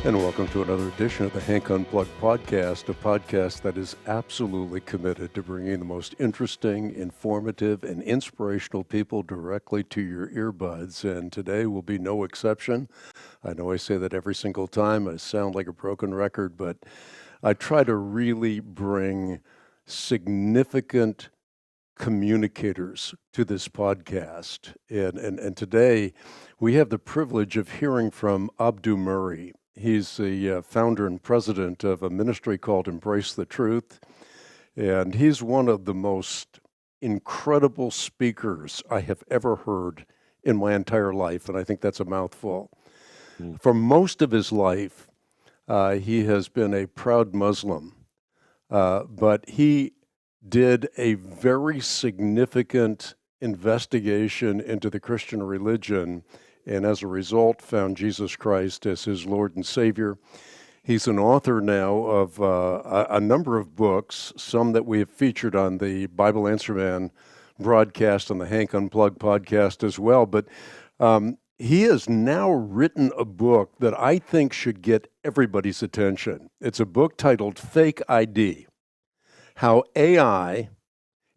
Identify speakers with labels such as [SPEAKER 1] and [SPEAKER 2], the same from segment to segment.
[SPEAKER 1] And welcome to another edition of the Hank Unplugged podcast, a podcast that is absolutely committed to bringing the most interesting, informative, and inspirational people directly to your earbuds. And today will be no exception. I know I say that every single time. I sound like a broken record, but I try to really bring significant communicators to this podcast. And today we have the privilege of hearing from Abdu Murray. He's the founder and president of a ministry called Embrace the Truth, and he's one of the most incredible speakers I have ever heard in my entire life, and I think that's a mouthful. For most of his life, he has been a proud Muslim, but he did a very significant investigation into the Christian religion, and as a result found Jesus Christ as his Lord and Savior. He's an author now of a number of books, some that we have featured on the Bible Answer Man broadcast on the Hank Unplugged podcast as well. But he has now written a book that I think should get everybody's attention. It's a book titled Fake ID: How AI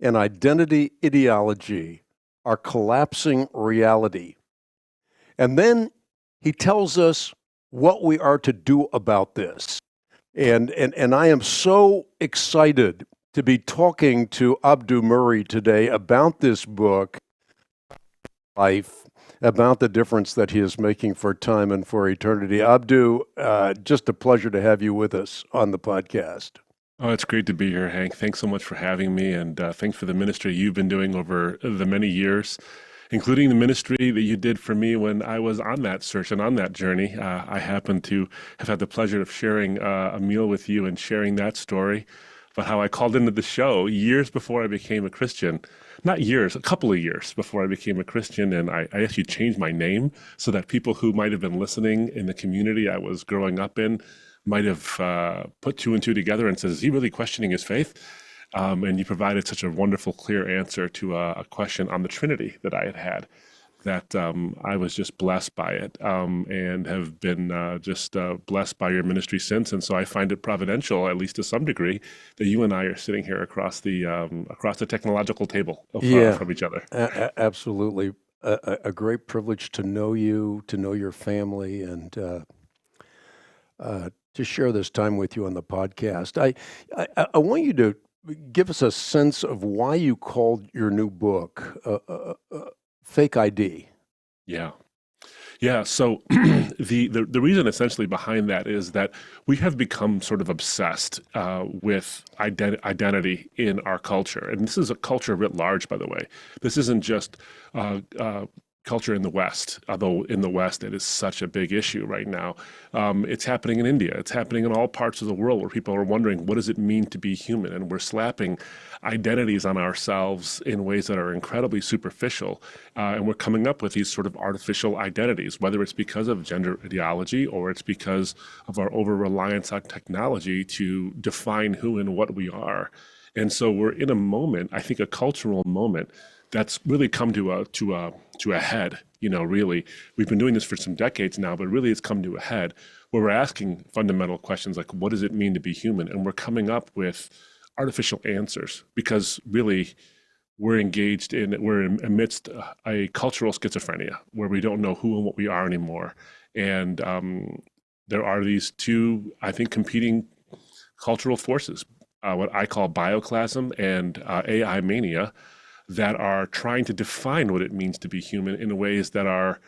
[SPEAKER 1] and Identity Ideology Are Collapsing Reality. And then he tells us what we are to do about this. And I am so excited to be talking to Abdu Murray today about this book, life, about the difference that he is making for time and for eternity. Abdu, just a pleasure to have you with us on the podcast.
[SPEAKER 2] Oh, it's great to be here, Hank. Thanks so much for having me, and thanks for the ministry you've been doing over the many years, including the ministry that you did for me when I was on that search and on that journey. I happen to have had the pleasure of sharing a meal with you and sharing that story about how I called into the show years before I became a Christian. Not years, a couple of years before I became a Christian, and I actually changed my name so that people who might have been listening in the community I was growing up in might have put two and two together and says, is he really questioning his faith? And you provided such a wonderful, clear answer to a question on the Trinity that I had that I was just blessed by it and have been just blessed by your ministry since. And so I find it providential, at least to some degree, that you and I are sitting here across the technological table from each other.
[SPEAKER 1] Absolutely. A great privilege to know you, to know your family, and to share this time with you on the podcast. I want you to give us a sense of why you called your new book Fake ID.
[SPEAKER 2] Yeah. So the reason essentially behind that is that we have become sort of obsessed with identity in our culture. And this is a culture writ large, by the way. This isn't just culture in the West, although in the West it is such a big issue right now. It's happening in India. It's happening in all parts of the world where people are wondering, what does it mean to be human? And we're slapping identities on ourselves in ways that are incredibly superficial. And we're coming up with these sort of artificial identities, whether it's because of gender ideology or it's because of our over-reliance on technology to define who and what we are. And so we're in a moment, I think a cultural moment, that's really come to a head. Really, we've been doing this for some decades now, but really it's come to a head where we're asking fundamental questions like, what does it mean to be human? And we're coming up with artificial answers because really we're amidst a cultural schizophrenia where we don't know who and what we are anymore. And there are these two, I think, competing cultural forces, what I call bioclasm and AI mania, that are trying to define what it means to be human in ways that are,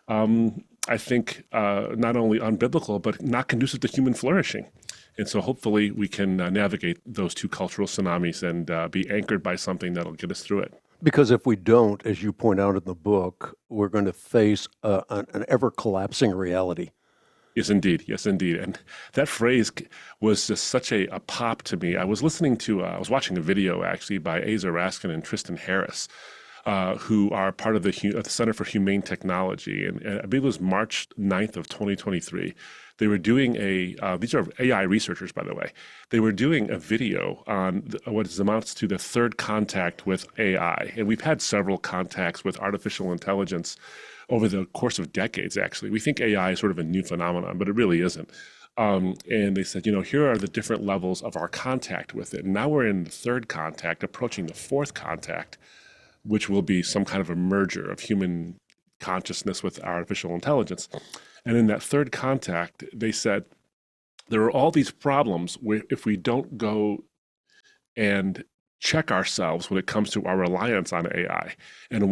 [SPEAKER 2] I think, not only unbiblical, but not conducive to human flourishing. And so hopefully we can navigate those two cultural tsunamis and be anchored by something that'll get us through it.
[SPEAKER 1] Because if we don't, as you point out in the book, we're going to face an ever-collapsing reality.
[SPEAKER 2] Yes, indeed. And that phrase was just such a pop to me. I was watching a video actually by Asa Raskin and Tristan Harris, who are part of the Center for Humane Technology. And I believe it was March 9th of 2023. They were doing these are AI researchers, by the way. They were doing a video on what amounts to the third contact with AI. And we've had several contacts with artificial intelligence over the course of decades, actually. We think AI is sort of a new phenomenon, but it really isn't. And they said, here are the different levels of our contact with it. And now we're in the third contact, approaching the fourth contact, which will be some kind of a merger of human consciousness with artificial intelligence. And in that third contact, they said there are all these problems if we don't go and check ourselves when it comes to our reliance on AI. And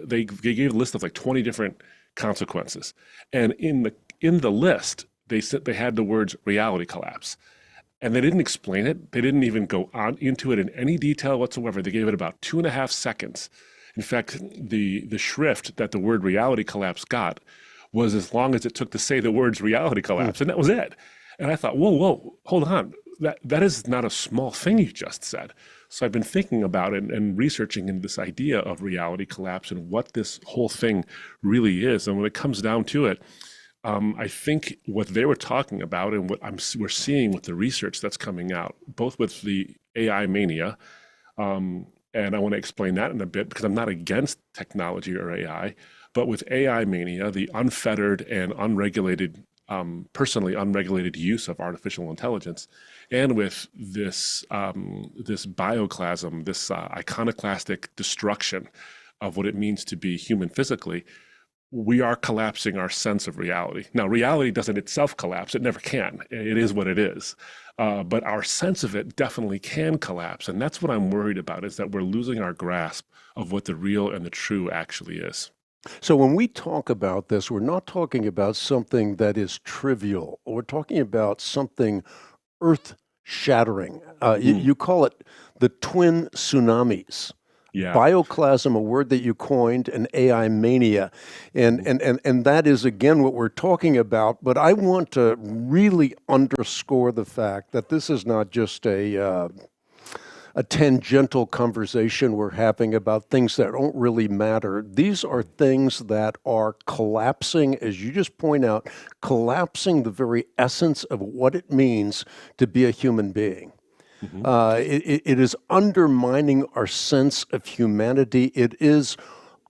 [SPEAKER 2] they gave a list of like 20 different consequences. And in the list, they said they had the words reality collapse. And they didn't explain it. They didn't even go on into it in any detail whatsoever. They gave it about 2.5 seconds. In fact, the shrift that the word reality collapse got was as long as it took to say the words reality collapse, and that was it. And I thought, whoa, hold on. That is not a small thing you just said. So I've been thinking about it and researching in this idea of reality collapse and what this whole thing really is. And when it comes down to it, I think what they were talking about and what we're seeing with the research that's coming out, both with the AI mania, and I want to explain that in a bit because I'm not against technology or AI, but with AI mania, the unfettered and unregulated, personally unregulated use of artificial intelligence, and with this bioclasm, this iconoclastic destruction of what it means to be human physically, we are collapsing our sense of reality. Now, reality doesn't itself collapse. It never can. It is what it is. But our sense of it definitely can collapse. And that's what I'm worried about, is that we're losing our grasp of what the real and the true actually is.
[SPEAKER 1] So when we talk about this, we're not talking about something that is trivial. We're talking about something earth shattering. You call it the twin tsunamis.
[SPEAKER 2] Yeah.
[SPEAKER 1] Bioclasm, a word that you coined, and AI mania. And that is, again, what we're talking about. But I want to really underscore the fact that this is not just a tangential conversation we're having about things that don't really matter. These are things that are collapsing, as you just point out, collapsing the very essence of what it means to be a human being. It is undermining our sense of humanity. It is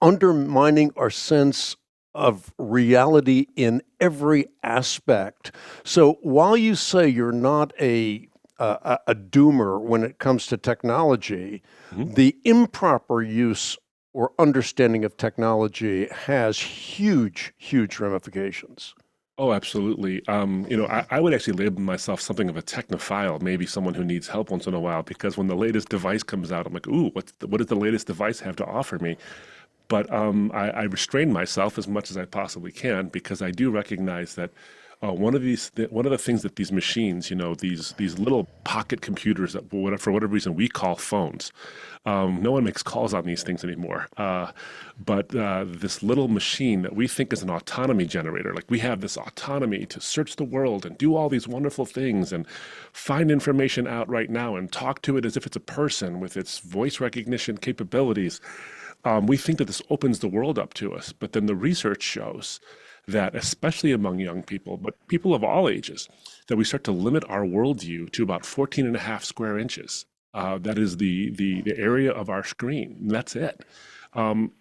[SPEAKER 1] undermining our sense of reality in every aspect. So while you say you're not a doomer when it comes to technology, the improper use or understanding of technology has huge, huge ramifications.
[SPEAKER 2] Oh, absolutely. I would actually label myself something of a technophile, maybe someone who needs help once in a while, because when the latest device comes out, I'm like, ooh, what does the latest device have to offer me? But I restrain myself as much as I possibly can, because I do recognize that one of the things that these machines, these little pocket computers that for whatever reason we call phones, no one makes calls on these things anymore. But this little machine that we think is an autonomy generator, like we have this autonomy to search the world and do all these wonderful things and find information out right now and talk to it as if it's a person with its voice recognition capabilities. We think that this opens the world up to us, but then the research shows that, especially among young people, but people of all ages, that we start to limit our worldview to about 14.5 square inches. That is the area of our screen, and that's it. And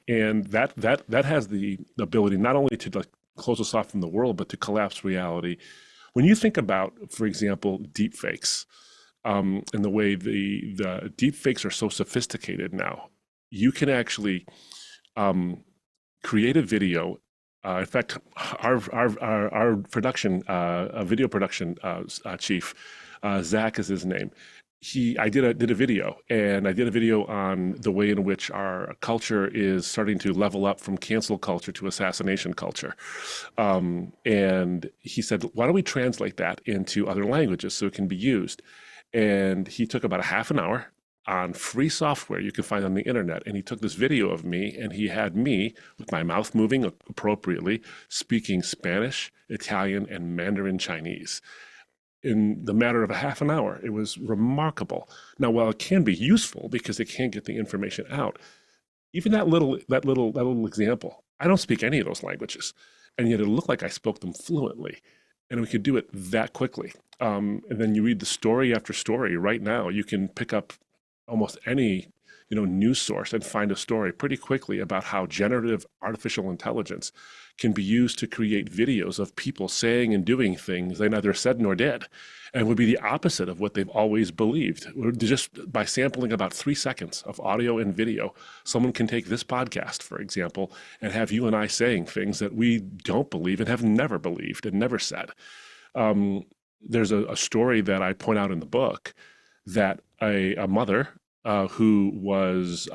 [SPEAKER 2] that has the ability not only to close us off from the world, but to collapse reality. When you think about, for example, deep fakes, and the way the deep fakes are so sophisticated now, you can actually create a video. In fact, our production, video production chief, Zach is his name. I did a video, and I did a video on the way in which our culture is starting to level up from cancel culture to assassination culture. And he said, why don't we translate that into other languages so it can be used? And he took about a half an hour on free software you can find on the internet. And he took this video of me, and he had me, with my mouth moving appropriately, speaking Spanish, Italian, and Mandarin Chinese in the matter of a half an hour. It was remarkable. Now, while it can be useful because it can get the information out, even that little example, I don't speak any of those languages, and yet it looked like I spoke them fluently, and we could do it that quickly. And then you read the story after story. Right now, you can pick up almost any news source and find a story pretty quickly about how generative artificial intelligence can be used to create videos of people saying and doing things they neither said nor did, and would be the opposite of what they've always believed. Just by sampling about 3 seconds of audio and video, someone can take this podcast, for example, and have you and I saying things that we don't believe and have never believed and never said. There's a story that I point out in the book that a mother whose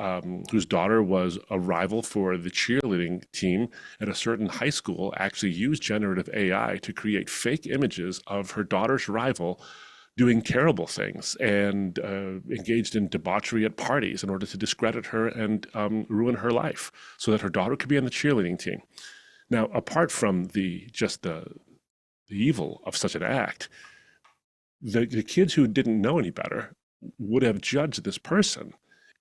[SPEAKER 2] daughter was a rival for the cheerleading team at a certain high school actually used generative AI to create fake images of her daughter's rival doing terrible things and engaged in debauchery at parties in order to discredit her and ruin her life so that her daughter could be on the cheerleading team. Now, apart from the evil of such an act, the kids who didn't know any better would have judged this person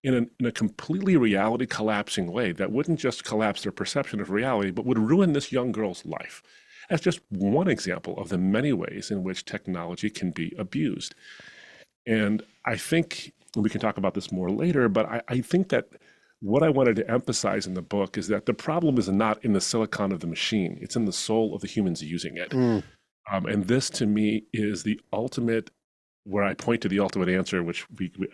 [SPEAKER 2] in a completely reality collapsing way that wouldn't just collapse their perception of reality, but would ruin this young girl's life. That's just one example of the many ways in which technology can be abused. And I think, and we can talk about this more later, but I think that what I wanted to emphasize in the book is that the problem is not in the silicon of the machine, it's in the soul of the humans using it. And this to me is the ultimate, where I point to the ultimate answer, which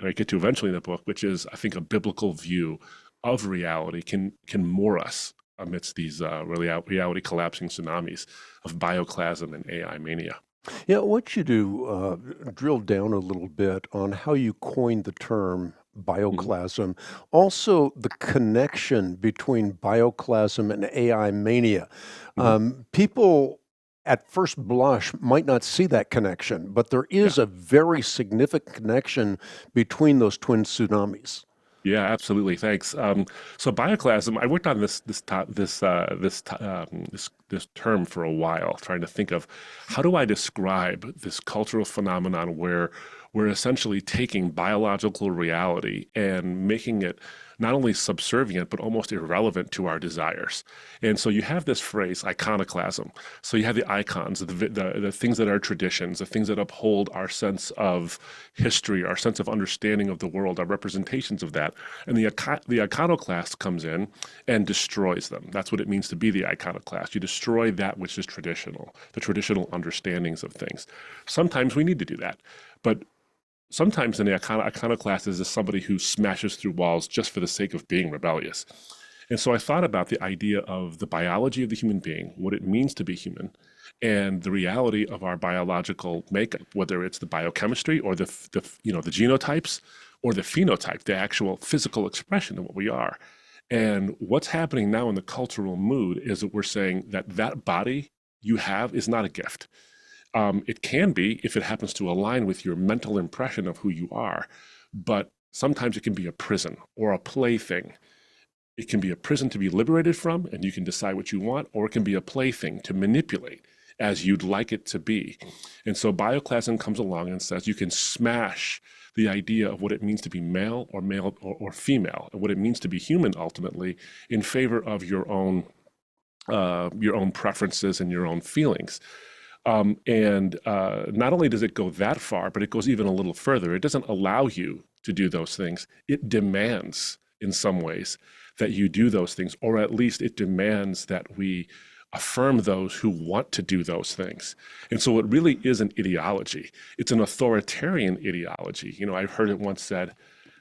[SPEAKER 2] I get to eventually in the book, which is, I think, a biblical view of reality can moor us amidst these reality collapsing tsunamis of bioclasm and AI mania.
[SPEAKER 1] Yeah, I want you to drill down a little bit on how you coined the term bioclasm. Also, the connection between bioclasm and AI mania. People at first blush might not see that connection, but there is a very significant connection between those twin tsunamis.
[SPEAKER 2] Yeah, absolutely. Thanks. So bioclasm, I worked on this term for a while, trying to think of how do I describe this cultural phenomenon where we're essentially taking biological reality and making it not only subservient but almost irrelevant to our desires. And so you have this phrase, iconoclasm. So you have the icons, the things that are traditions, the things that uphold our sense of history, our sense of understanding of the world, our representations of that. And the iconoclast comes in and destroys them. That's what it means to be the iconoclast. You destroy that which is traditional, the traditional understandings of things. Sometimes we need to do that. But sometimes in the iconoclast is somebody who smashes through walls just for the sake of being rebellious. And so I thought about the idea of the biology of the human being, what it means to be human, and the reality of our biological makeup, whether it's the biochemistry or the genotypes or the phenotype, the actual physical expression of what we are. And what's happening now in the cultural mood is that we're saying that body you have is not a gift. It can be if it happens to align with your mental impression of who you are, but sometimes it can be a prison or a plaything. It can be a prison to be liberated from, and you can decide what you want, or it can be a plaything to manipulate as you'd like it to be. And so bioclasm comes along and says you can smash the idea of what it means to be male or female, and what it means to be human ultimately, in favor of your own preferences and your own feelings. And not only does it go that far, but it goes even a little further. It doesn't allow you to do those things. It demands, in some ways, that you do those things, or at least it demands that we affirm those who want to do those things. And so it really is an ideology. It's an authoritarian ideology. I've heard it once said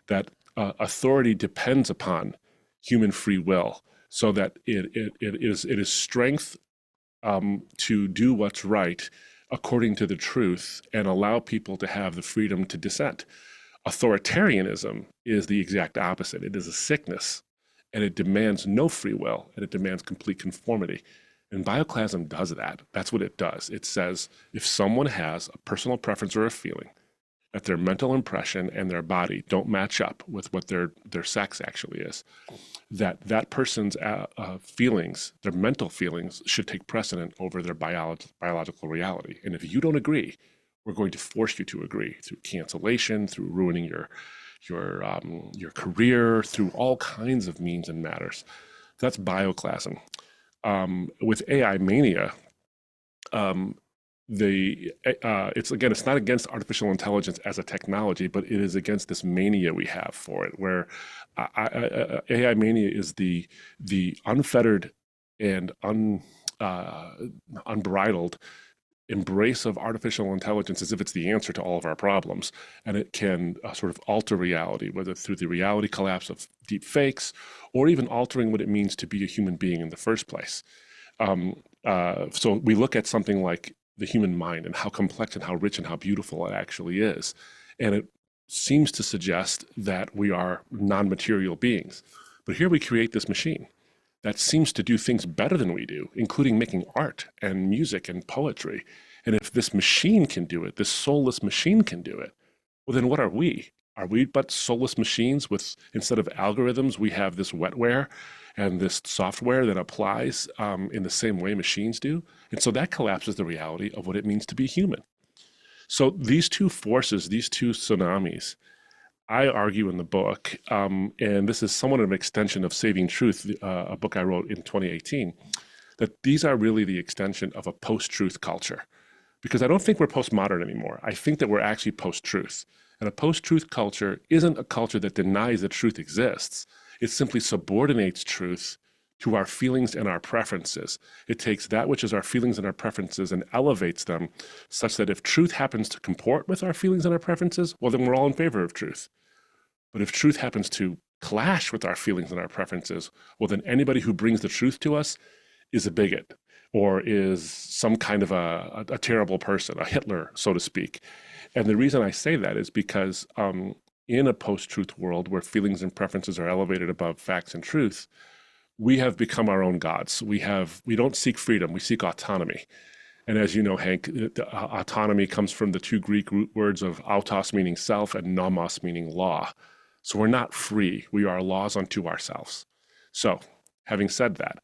[SPEAKER 2] that authority depends upon human free will, so that it is strength to do what's right according to the truth and allow people to have the freedom to dissent. Authoritarianism is the exact opposite. It is a sickness, and it demands no free will, and it demands complete conformity. And bioclasm does that. That's what it does. It says if someone has a personal preference or a feeling, that their mental impression and their body don't match up with what their sex actually is, that person's feelings, their mental feelings, should take precedent over their biological reality. And if you don't agree, we're going to force you to agree through cancellation, through ruining your career, through all kinds of means and matters. That's bioclasm. With AI mania, it's not against artificial intelligence as a technology, but it is against this mania we have for it, where AI mania is the unfettered and unbridled embrace of artificial intelligence as if it's the answer to all of our problems. And it can sort of alter reality, whether through the reality collapse of deep fakes or even altering what it means to be a human being in the first place. So we look at something like the human mind and how complex and how rich and how beautiful it actually is. And it seems to suggest that we are non-material beings. But here we create this machine that seems to do things better than we do, including making art and music and poetry. And if this machine can do it, this soulless machine can do it, well, then what are we? Are we but soulless machines with, instead of algorithms, we have this wetware and this software that applies in the same way machines do? And so that collapses the reality of what it means to be human. So these two forces, these two tsunamis, I argue in the book, and this is somewhat of an extension of Saving Truth, a book I wrote in 2018, that these are really the extension of a post-truth culture. Because I don't think we're postmodern anymore. I think that we're actually post-truth. And a post-truth culture isn't a culture that denies that truth exists. It simply subordinates truth to our feelings and our preferences. It takes that which is our feelings and our preferences and elevates them such that if truth happens to comport with our feelings and our preferences, well, then we're all in favor of truth. But if truth happens to clash with our feelings and our preferences, well, then anybody who brings the truth to us is a bigot or is some kind of a terrible person, a Hitler, so to speak. And the reason I say that is because in a post-truth world where feelings and preferences are elevated above facts and truth, we have become our own gods. We don't seek freedom, we seek autonomy. And as you know, Hank, autonomy comes from the two Greek root words of autos, meaning self, and nomos, meaning law. So we're not free. We are laws unto ourselves. So having said that,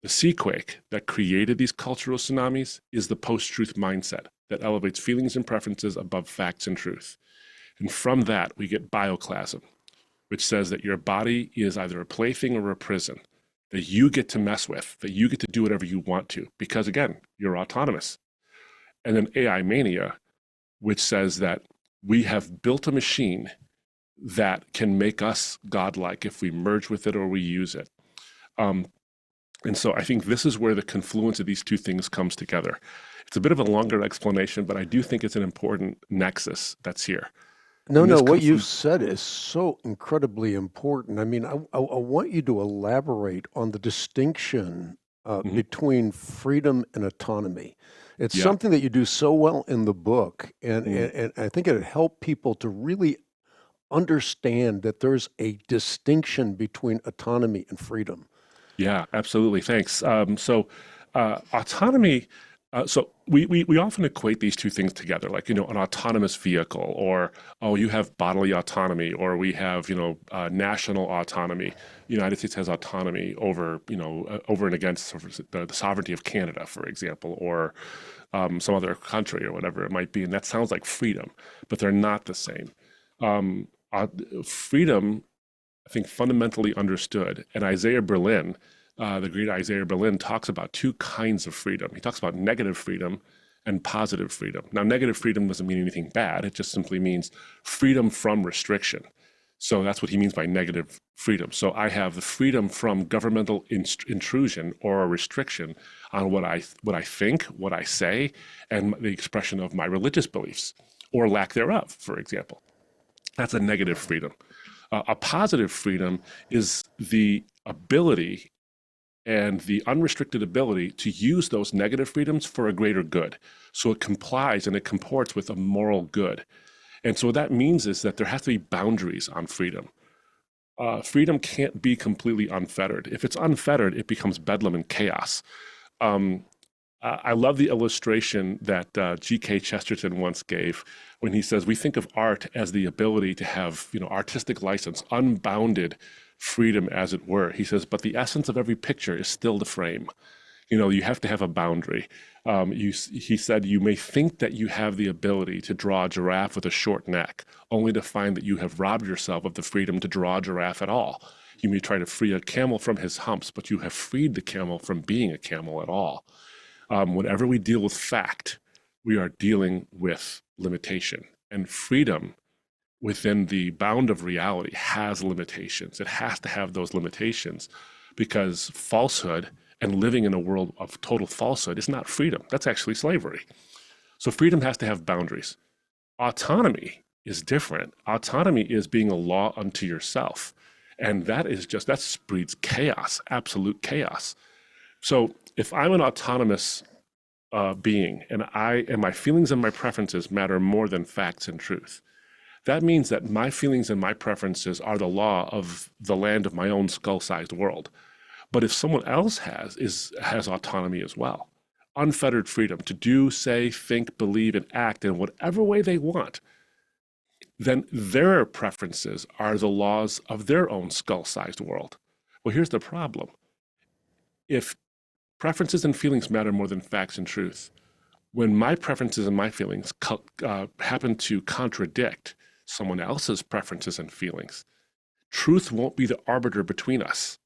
[SPEAKER 2] the seaquake that created these cultural tsunamis is the post-truth mindset that elevates feelings and preferences above facts and truth. And from that, we get bioclasm, which says that your body is either a plaything or a prison that you get to mess with, that you get to do whatever you want to, because again, you're autonomous. And then AI mania, which says that we have built a machine that can make us godlike if we merge with it or we use it. And so I think this is where the confluence of these two things comes together. It's a bit of a longer explanation, but I do think it's an important nexus that's here.
[SPEAKER 1] No,
[SPEAKER 2] And
[SPEAKER 1] no,
[SPEAKER 2] this
[SPEAKER 1] what
[SPEAKER 2] comes
[SPEAKER 1] you've
[SPEAKER 2] from,
[SPEAKER 1] said is so incredibly important. I mean, I want you to elaborate on the distinction
[SPEAKER 2] mhm,
[SPEAKER 1] between freedom and autonomy. It's
[SPEAKER 2] yeah.
[SPEAKER 1] something that you do so well in the book, and,
[SPEAKER 2] Mm.
[SPEAKER 1] and, and I think it'd help people to really understand that there's a distinction between autonomy and freedom.
[SPEAKER 2] Yeah, absolutely. Thanks. Autonomy. So we often equate these two things together, like, an autonomous vehicle, or, oh, you have bodily autonomy, or we have, national autonomy. The United States has autonomy over, over and against sort of the sovereignty of Canada, for example, or some other country or whatever it might be. And that sounds like freedom, but they're not the same. Um, uh, Freedom, I think, fundamentally understood. And Isaiah Berlin, the great Isaiah Berlin, talks about two kinds of freedom. He talks about negative freedom and positive freedom. Now, negative freedom doesn't mean anything bad. It just simply means freedom from restriction. So that's what he means by negative freedom. So I have the freedom from governmental intrusion or a restriction on what I think, what I say, and the expression of my religious beliefs or lack thereof, for example. That's a negative freedom. A positive freedom is the ability and the unrestricted ability to use those negative freedoms for a greater good. So it complies and it comports with a moral good. And so what that means is that there has to be boundaries on freedom. Freedom can't be completely unfettered. If it's unfettered, it becomes bedlam and chaos. Um, I love the illustration that G.K. Chesterton once gave when he says we think of art as the ability to have, artistic license, unbounded freedom, as it were. He says, but the essence of every picture is still the frame. You have to have a boundary. He said, you may think that you have the ability to draw a giraffe with a short neck, only to find that you have robbed yourself of the freedom to draw a giraffe at all. You may try to free a camel from his humps, but you have freed the camel from being a camel at all. Whenever we deal with fact, we are dealing with limitation. And freedom within the bound of reality has limitations. It has to have those limitations because falsehood and living in a world of total falsehood is not freedom. That's actually slavery. So freedom has to have boundaries. Autonomy is different. Autonomy is being a law unto yourself. And that breeds chaos, absolute chaos. So if I'm an autonomous being and my feelings and my preferences matter more than facts and truth, that means that my feelings and my preferences are the law of the land of my own skull-sized world. But if someone else has autonomy as well, unfettered freedom to do, say, think, believe, and act in whatever way they want, then their preferences are the laws of their own skull-sized world. Well, here's the problem. If preferences and feelings matter more than facts and truth, when my preferences and my feelings happen to contradict someone else's preferences and feelings, truth won't be the arbiter between us.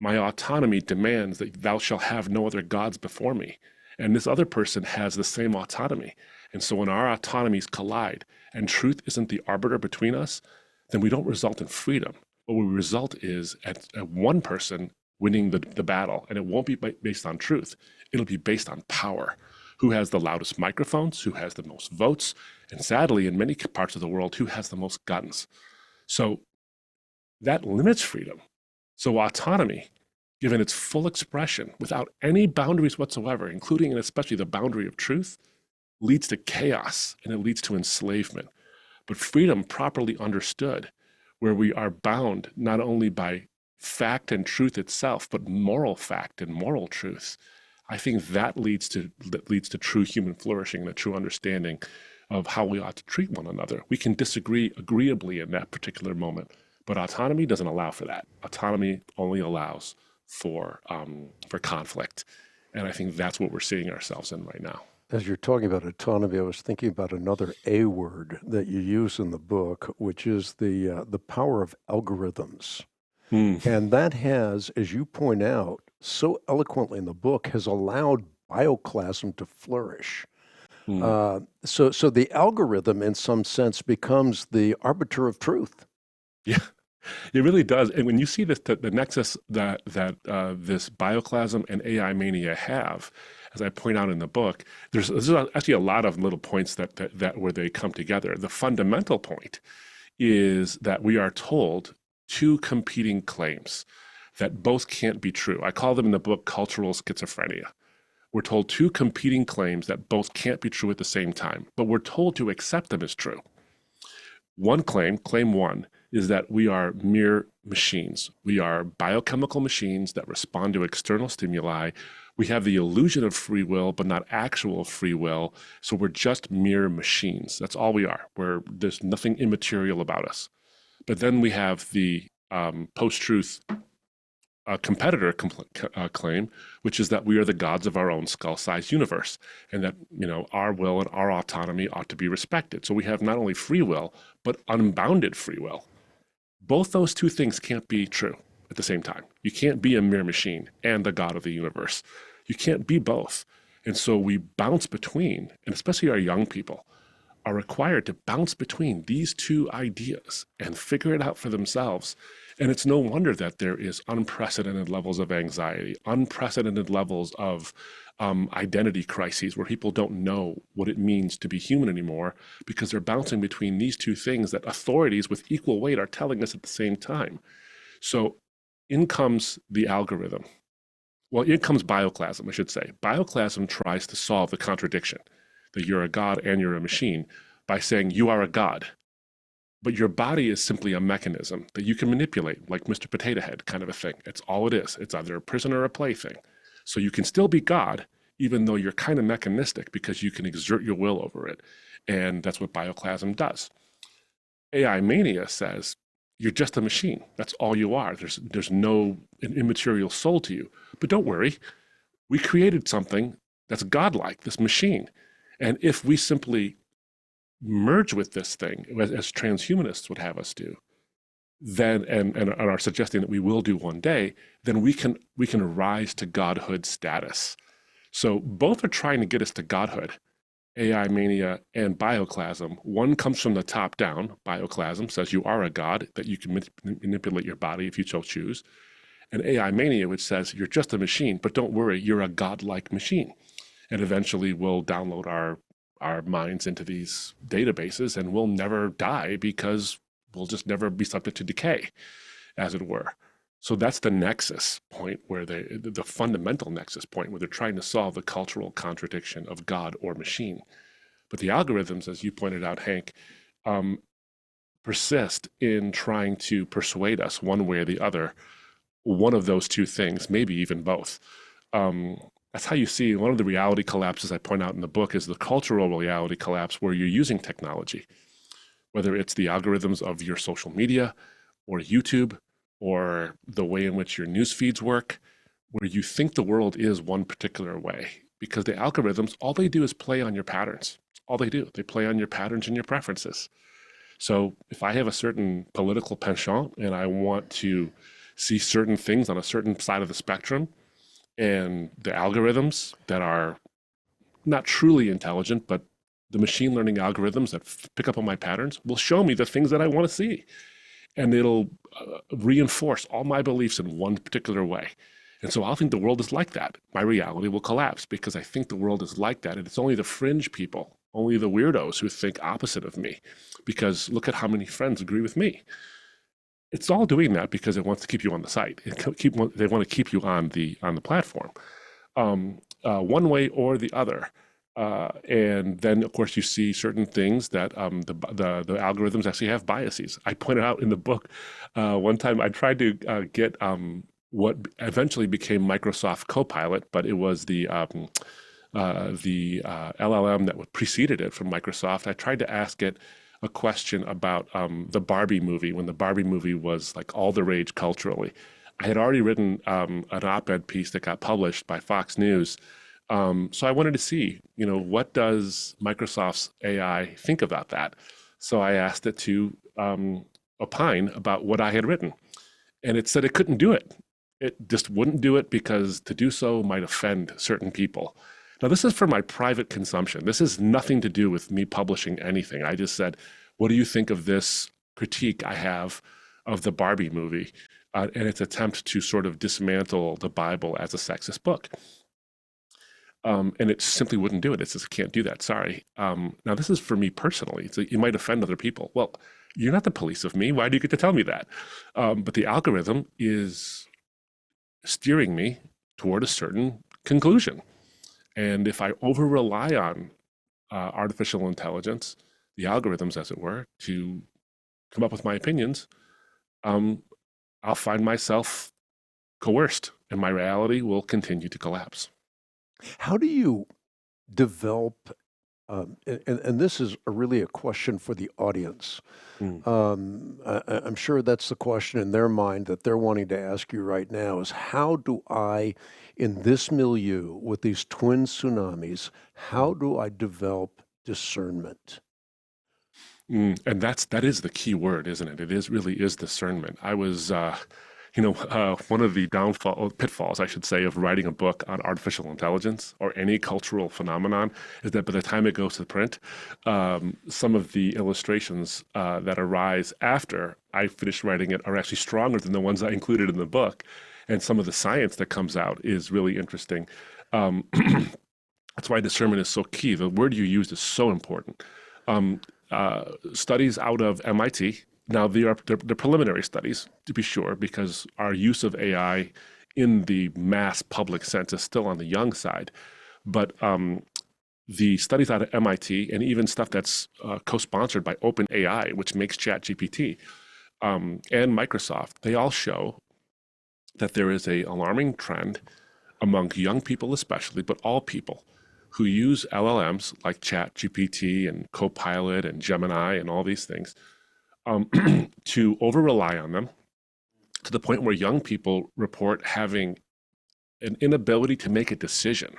[SPEAKER 2] My autonomy demands that thou shalt have no other gods before me. And this other person has the same autonomy. And so when our autonomies collide and truth isn't the arbiter between us, then we don't result in freedom. What we result is at one person winning the battle. And it won't be based on truth. It'll be based on power. Who has the loudest microphones, who has the most votes, and sadly, in many parts of the world, who has the most guns. So that limits freedom. So autonomy, given its full expression, without any boundaries whatsoever, including and especially the boundary of truth, leads to chaos and it leads to enslavement. But freedom, properly understood, where we are bound not only by fact and truth itself, but moral fact and moral truth, I think that leads to true human flourishing and a true understanding of how we ought to treat one another. We can disagree agreeably in that particular moment, but autonomy doesn't allow for that. Autonomy only allows for conflict, and I think that's what we're seeing ourselves in right now.
[SPEAKER 1] As you're talking about autonomy, I was thinking about another A word that you use in the book, which is the power of algorithms. And that has, as you point out so eloquently in the book, has allowed bioclasm to flourish. So the algorithm, in some sense, becomes the arbiter of truth.
[SPEAKER 2] Yeah, it really does. And when you see this, the nexus that this bioclasm and AI mania have, as I point out in the book, there's actually a lot of little points that where they come together. The fundamental point is that we are told two competing claims that both can't be true. I call them in the book cultural schizophrenia. We're told two competing claims that both can't be true at the same time, but we're told to accept them as true. One claim one, is that we are mere machines. We are biochemical machines that respond to external stimuli. We have the illusion of free will, but not actual free will. So we're just mere machines. That's all we are. There's nothing immaterial about us. But then we have the post-truth competitor claim, which is that we are the gods of our own skull-sized universe, and that our will and our autonomy ought to be respected. So we have not only free will, but unbounded free will. Both those two things can't be true at the same time. You can't be a mere machine and the god of the universe. You can't be both. And so we bounce between, and especially our young people, are required to bounce between these two ideas and figure it out for themselves. And it's no wonder that there is unprecedented levels of anxiety, unprecedented levels of identity crises where people don't know what it means to be human anymore because they're bouncing between these two things that authorities with equal weight are telling us at the same time. So in comes the algorithm. Well, in comes bioclasm, I should say. Bioclasm tries to solve the contradiction that you're a god and you're a machine by saying you are a god. But your body is simply a mechanism that you can manipulate, like Mr. Potato Head kind of a thing. It's all it is. It's either a prison or a plaything. So you can still be God, even though you're kind of mechanistic because you can exert your will over it. And that's what bioclasm does. AI mania says, you're just a machine. That's all you are. There's no immaterial soul to you. But don't worry. We created something that's godlike, this machine. And if we simply merge with this thing, as transhumanists would have us do, then and are suggesting that we will do one day, then we can rise to godhood status. So both are trying to get us to godhood, AI mania, and bioclasm. One comes from the top down. Bioclasm says you are a god, that you can manipulate your body if you so choose. And AI mania, which says you're just a machine, but don't worry, you're a godlike machine. And eventually we'll download our minds into these databases and we'll never die because we'll just never be subject to decay, as it were. So that's the nexus point where the fundamental nexus point where they're trying to solve the cultural contradiction of God or machine. But the algorithms, as you pointed out, Hank, um, persist in trying to persuade us one way or the other, one of those two things, maybe even both. Um, that's how you see one of the reality collapses I point out in the book is the cultural reality collapse where you're using technology, whether it's the algorithms of your social media or YouTube or the way in which your news feeds work, where you think the world is one particular way. Because the algorithms, all they do is play on your patterns. All they do. They play on your patterns and your preferences. So if I have a certain political penchant and I want to see certain things on a certain side of the spectrum, and the algorithms that are not truly intelligent, but the machine learning algorithms that pick up on my patterns will show me the things that I want to see. And it'll reinforce all my beliefs in one particular way. And so I'll think the world is like that. My reality will collapse because I think the world is like that. And it's only the fringe people, only the weirdos who think opposite of me. Because look at how many friends agree with me. It's all doing that because it wants to keep you on the site. They want to keep you on the platform, one way or the other. And then, of course, you see certain things that the algorithms actually have biases. I pointed out in the book one time I tried to get what eventually became Microsoft Copilot, but it was the LLM that preceded it from Microsoft. I tried to ask it a question about the Barbie movie when the Barbie movie was like all the rage culturally. I had already written an op-ed piece that got published by Fox News. So I wanted to see, what does Microsoft's AI think about that? So I asked it to opine about what I had written. And it said it couldn't do it. It just wouldn't do it because to do so might offend certain people. Now, this is for my private consumption. This has nothing to do with me publishing anything. I just said, what do you think of this critique I have of the Barbie movie and its attempt to sort of dismantle the Bible as a sexist book? And it simply wouldn't do it. It says, can't do that. Sorry. Now, this is for me personally. You might offend other people. Well, you're not the police of me. Why do you get to tell me that? But the algorithm is steering me toward a certain conclusion. And if I over rely on artificial intelligence, the algorithms, as it were, to come up with my opinions, I'll find myself coerced and my reality will continue to collapse.
[SPEAKER 1] How do you develop, and this is really a question for the audience.
[SPEAKER 2] Mm.
[SPEAKER 1] I'm sure that's the question in their mind that they're wanting to ask you right now is how do I, in this milieu with these twin tsunamis, how do I develop discernment?
[SPEAKER 2] And that is the key word, isn't it? Really is discernment. I was, one of the pitfalls, I should say, of writing a book on artificial intelligence or any cultural phenomenon is that by the time it goes to print, some of the illustrations that arise after I finish writing it are actually stronger than the ones I included in the book. And some of the science that comes out is really interesting. Um, that's why discernment is so key. The word you used is so important. Um, Studies out of MIT. Now, they're preliminary studies, to be sure, because our use of AI in the mass public sense is still on the young side. But the studies out of MIT and even stuff that's co-sponsored by OpenAI, which makes ChatGPT, and Microsoft, they all show that there is a alarming trend among young people especially, but all people who use LLMs like ChatGPT and Copilot and Gemini and all these things to over rely on them to the point where young people report having an inability to make a decision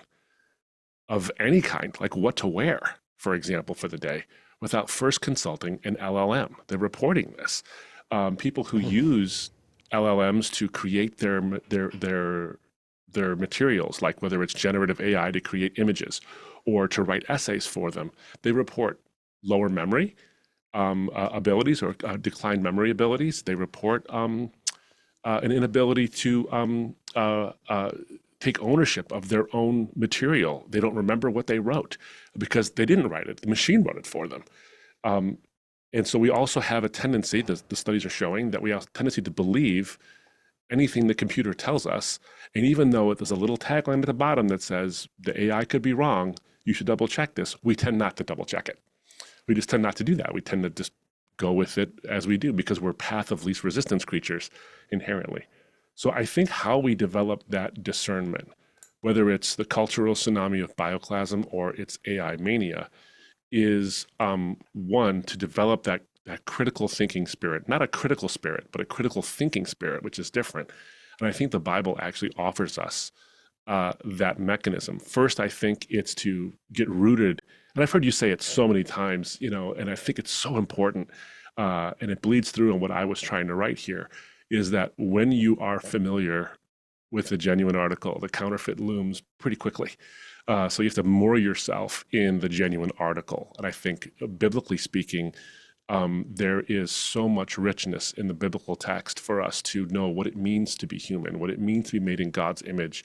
[SPEAKER 2] of any kind, like what to wear, for example, for the day, without first consulting an LLM. They're reporting this. People who use LLMs to create their their materials, like whether it's generative AI to create images or to write essays for them, they report lower memory abilities or declined memory abilities. They report an inability to take ownership of their own material. They don't remember what they wrote because they didn't write it. The machine wrote it for them. And so we also have a tendency, the studies are showing, that we have a tendency to believe anything the computer tells us. And even though there's a little tagline at the bottom that says the AI could be wrong, you should double check this, we tend not to double check it. We just tend not to do that. We tend to just go with it as we do because we're path of least resistance creatures inherently. So I think how we develop that discernment, whether it's the cultural tsunami of bioclasm or it's AI mania, is one, to develop that critical thinking spirit, not a critical spirit, but a critical thinking spirit, which is different. And I think the Bible actually offers us that mechanism. First, I think it's to get rooted. And I've heard you say it so many times, and I think it's so important. And it bleeds through on what I was trying to write here, is that when you are familiar with the genuine article, the counterfeit looms pretty quickly. So you have to moor yourself in the genuine article. And I think, biblically speaking, there is so much richness in the biblical text for us to know what it means to be human, what it means to be made in God's image,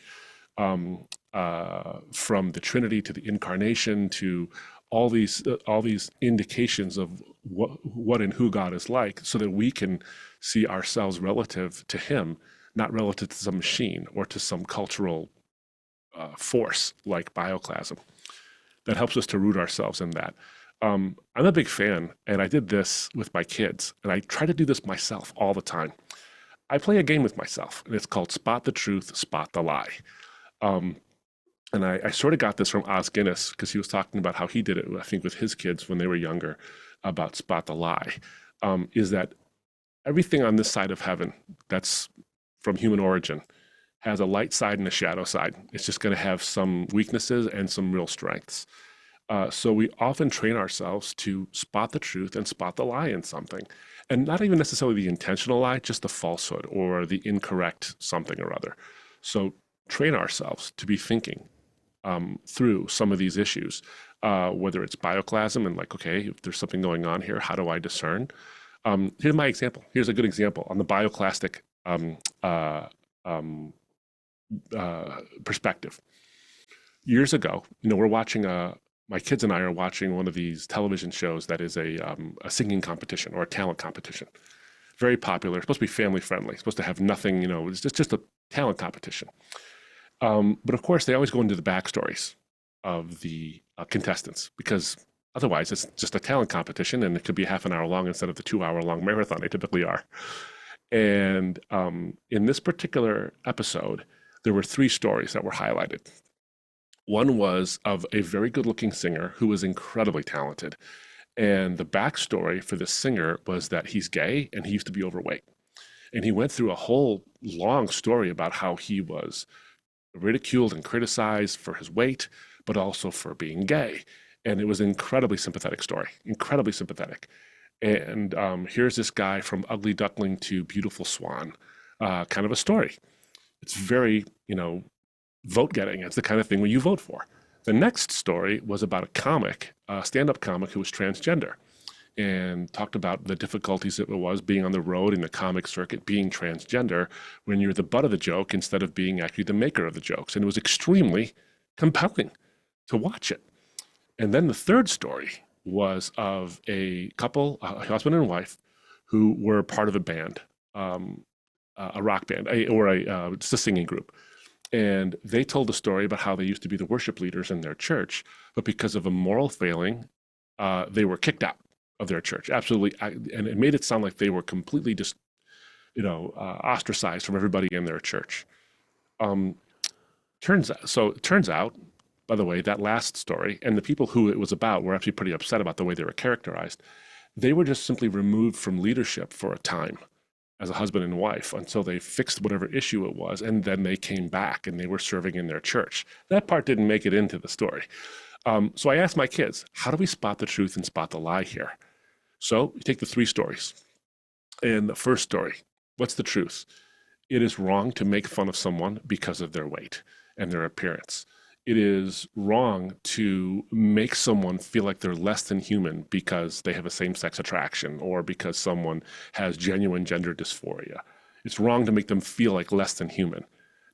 [SPEAKER 2] from the Trinity to the incarnation to all these indications of what and who God is like, so that we can see ourselves relative to Him, not relative to some machine or to some cultural force like bioclasm. That helps us to root ourselves in that. I'm a big fan, and I did this with my kids, and I try to do this myself all the time. I play a game with myself, and it's called Spot the Truth, Spot the Lie. And I sort of got this from Os Guinness because he was talking about how he did it, I think, with his kids when they were younger, about Spot the Lie, is that everything on this side of heaven that's from human origin has a light side and a shadow side. It's just going to have some weaknesses and some real strengths. So we often train ourselves to spot the truth and spot the lie in something. And not even necessarily the intentional lie, just the falsehood or the incorrect something or other. So train ourselves to be thinking through some of these issues, whether it's bioclasm and like, okay, if there's something going on here, how do I discern? Here's my example. Here's a good example on the bioclastic perspective. Years ago, we're watching my kids and I are watching one of these television shows that is a singing competition or a talent competition. Very popular. It's supposed to be family friendly. It's supposed to have nothing, it's just a talent competition. But of course, they always go into the backstories of the contestants because otherwise it's just a talent competition and it could be half an hour long instead of the 2 hour long marathon they typically are. And in this particular episode, there were 3 stories that were highlighted. One was of a very good-looking singer who was incredibly talented. And the backstory for this singer was that he's gay and he used to be overweight. And he went through a whole long story about how he was ridiculed and criticized for his weight, but also for being gay. And it was an incredibly sympathetic story, incredibly sympathetic. And here's this guy from ugly duckling to beautiful swan, kind of a story. It's very, vote getting. It's the kind of thing where you vote for. The next story was about a comic, a stand-up comic who was transgender and talked about the difficulties it was being on the road in the comic circuit, being transgender when you're the butt of the joke instead of being actually the maker of the jokes. And it was extremely compelling to watch it. And then the third story was of a couple, a husband and wife, who were part of a band, a rock band, just a singing group. And they told a story about how they used to be the worship leaders in their church, but because of a moral failing, they were kicked out of their church. Absolutely. And it made it sound like they were completely just, ostracized from everybody in their church. Turns out, by the way, that last story and the people who it was about were actually pretty upset about the way they were characterized. They were just simply removed from leadership for a time as a husband and wife until they fixed whatever issue it was, and then they came back and they were serving in their church. That part didn't make it into the story. So I asked my kids, how do we spot the truth and spot the lie here? So you take the 3 stories. And the first story, what's the truth? It is wrong to make fun of someone because of their weight and their appearance. It is wrong to make someone feel like they're less than human because they have a same-sex attraction or because someone has genuine gender dysphoria. It's wrong to make them feel like less than human.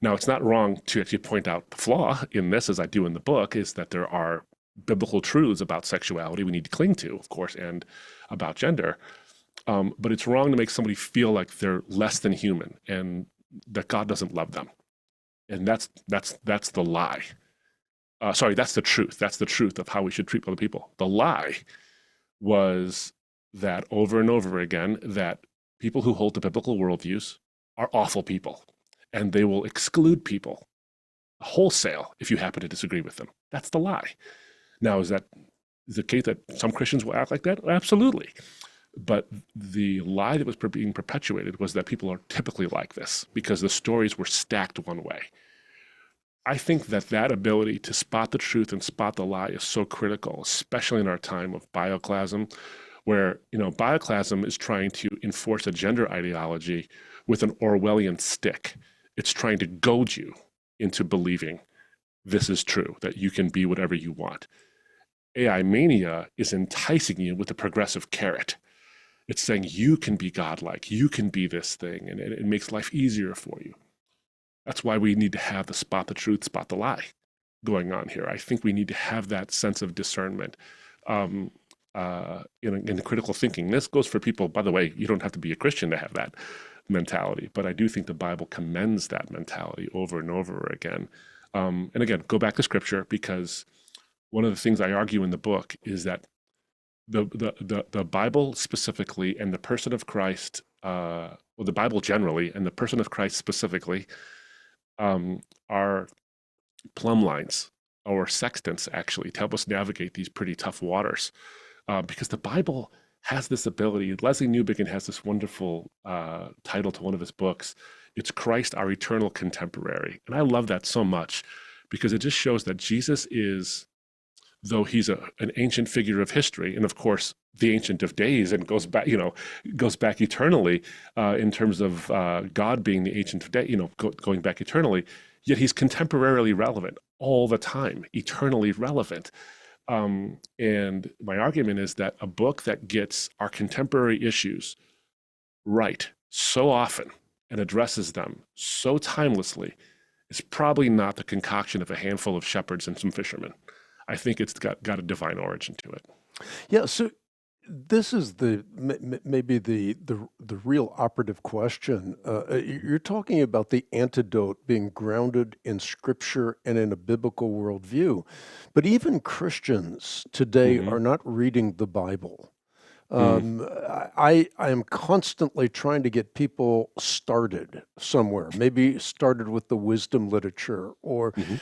[SPEAKER 2] Now, it's not wrong to actually point out the flaw in this, as I do in the book, is that there are biblical truths about sexuality we need to cling to, of course, and about gender. But it's wrong to make somebody feel like they're less than human and that God doesn't love them. And that's the lie. Sorry, that's the truth. That's the truth of how we should treat other people. The lie was that over and over again, that people who hold to biblical worldviews are awful people, and they will exclude people wholesale if you happen to disagree with them. That's the lie. Now, is that the case that some Christians will act like that? Absolutely. But the lie that was being perpetuated was that people are typically like this because the stories were stacked one way. I think that that ability to spot the truth and spot the lie is so critical, especially in our time of bioclasm, where bioclasm is trying to enforce a gender ideology with an Orwellian stick. It's trying to goad you into believing this is true, that you can be whatever you want. AI mania is enticing you with a progressive carrot. It's saying you can be godlike, you can be this thing, and it makes life easier for you. That's why we need to have the spot the truth, spot the lie going on here. I think we need to have that sense of discernment in critical thinking. This goes for people, by the way, you don't have to be a Christian to have that mentality, but I do think the Bible commends that mentality over and over again. And again, go back to Scripture, because one of the things I argue in the book is that the Bible specifically and the person of Christ, the Bible generally and the person of Christ specifically, are plumb lines or sextants, actually, to help us navigate these pretty tough waters. Because the Bible has this ability. Leslie Newbigin has this wonderful title to one of his books. It's Christ, Our Eternal Contemporary. And I love that so much because it just shows that Jesus is, though he's an ancient figure of history, and of course the Ancient of Days, and goes back eternally in terms of God being the Ancient of Days, going back eternally. Yet he's contemporarily relevant all the time, eternally relevant. And my argument is that a book that gets our contemporary issues right so often and addresses them so timelessly is probably not the concoction of a handful of shepherds and some fishermen. I think it's got a divine origin to it.
[SPEAKER 1] Yeah, so this is maybe the real operative question. You're talking about the antidote being grounded in Scripture and in a biblical worldview, but even Christians today
[SPEAKER 2] Mm-hmm.
[SPEAKER 1] are not reading the Bible.
[SPEAKER 2] Mm.
[SPEAKER 1] I am constantly trying to get people started somewhere, maybe started with the wisdom literature, or
[SPEAKER 2] Mm-hmm.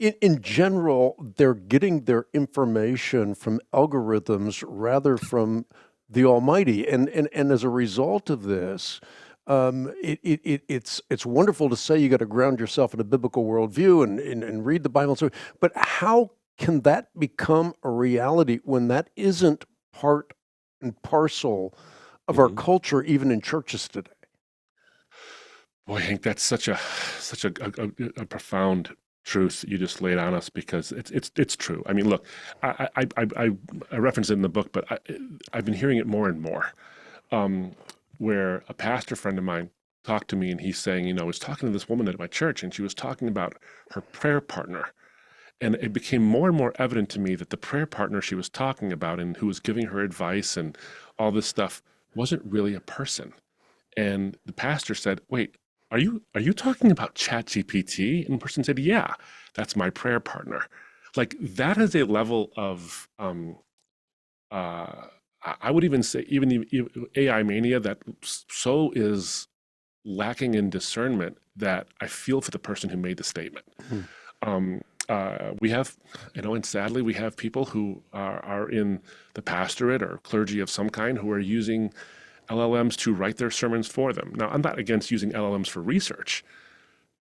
[SPEAKER 1] in general, they're getting their information from algorithms rather from the Almighty. And as a result of this, it's wonderful to say you got to ground yourself in a biblical worldview and read the Bible. So, but how can that become a reality when that isn't part and parcel of our
[SPEAKER 2] Mm-hmm.
[SPEAKER 1] culture, even in churches today?
[SPEAKER 2] Boy, Hank, that's such a profound truth you just laid on us, because it's true. I mean, look, I reference it in the book, but I've been hearing it more and more. Where a pastor friend of mine talked to me, and he's saying, I was talking to this woman at my church, and she was talking about her prayer partner. And it became more and more evident to me that the prayer partner she was talking about and who was giving her advice and all this stuff wasn't really a person. And the pastor said, "Wait, are you talking about ChatGPT?" And the person said, "Yeah, that's my prayer partner." Like, that is a level of I would even say even AI mania that so is lacking in discernment that I feel for the person who made the statement.
[SPEAKER 1] Hmm.
[SPEAKER 2] We have, and sadly, we have people who are in the pastorate or clergy of some kind who are using LLMs to write their sermons for them. Now, I'm not against using LLMs for research,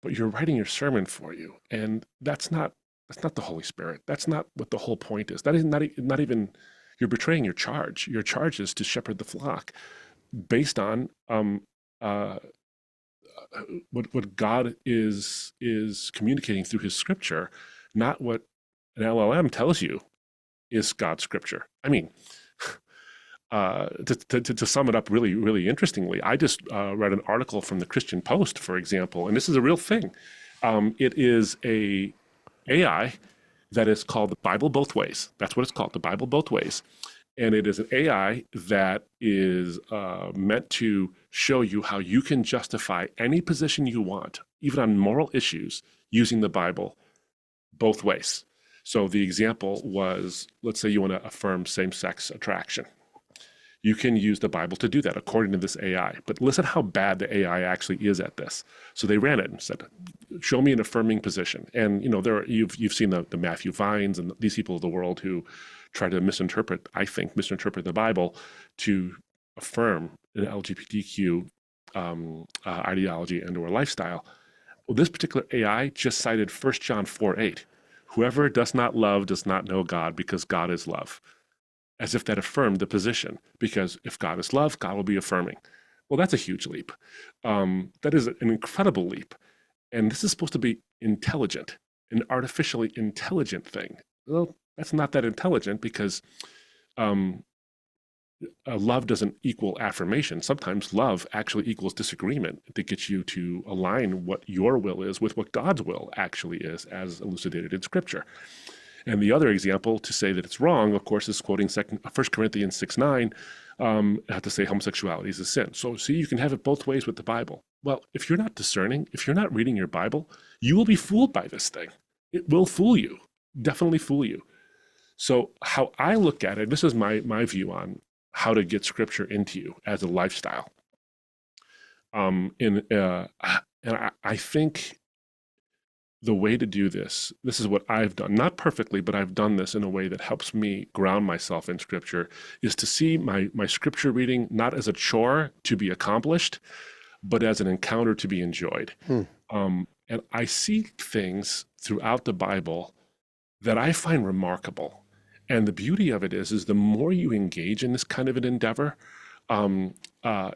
[SPEAKER 2] but you're writing your sermon for you, and that's not the Holy Spirit. That's not what the whole point is. That is not even, you're betraying your charge. Your charge is to shepherd the flock based on uh, what God is communicating through His Scripture, not what an LLM tells you is God's Scripture. I mean, to sum it up really, really interestingly, I just read an article from the Christian Post, for example, and this is a real thing. It is a AI that is called the Bible Both Ways. That's what it's called, the Bible Both Ways. And it is an AI that is meant to show you how you can justify any position you want, even on moral issues, using the Bible both ways. So the example was, let's say you want to affirm same-sex attraction. You can use the Bible to do that according to this AI. But listen how bad the AI actually is at this. So they ran it and said, show me an affirming position. And you've seen the Matthew Vines and these people of the world who try to misinterpret the Bible to affirm an LGBTQ ideology and or lifestyle. Well, this particular AI just cited 1 John 4:8. Whoever does not love does not know God, because God is love. As if that affirmed the position, because if God is love, God will be affirming. Well, that's a huge leap. That is an incredible leap. And this is supposed to be intelligent, an artificially intelligent thing. Well, that's not that intelligent, because love doesn't equal affirmation. Sometimes love actually equals disagreement to get you to align what your will is with what God's will actually is, as elucidated in Scripture. And the other example to say that it's wrong, of course, is quoting 1 Corinthians 6:9, to say homosexuality is a sin. So see, you can have it both ways with the Bible. Well, if you're not discerning, if you're not reading your Bible, you will be fooled by this thing. It will fool you, definitely fool you. So how I look at it, this is my view on how to get Scripture into you as a lifestyle. And I think the way to do this is what I've done, not perfectly, but I've done this in a way that helps me ground myself in Scripture, is to see my Scripture reading not as a chore to be accomplished, but as an encounter to be enjoyed. And I see things throughout the Bible that I find remarkable. And the beauty of it is the more you engage in this kind of an endeavor, and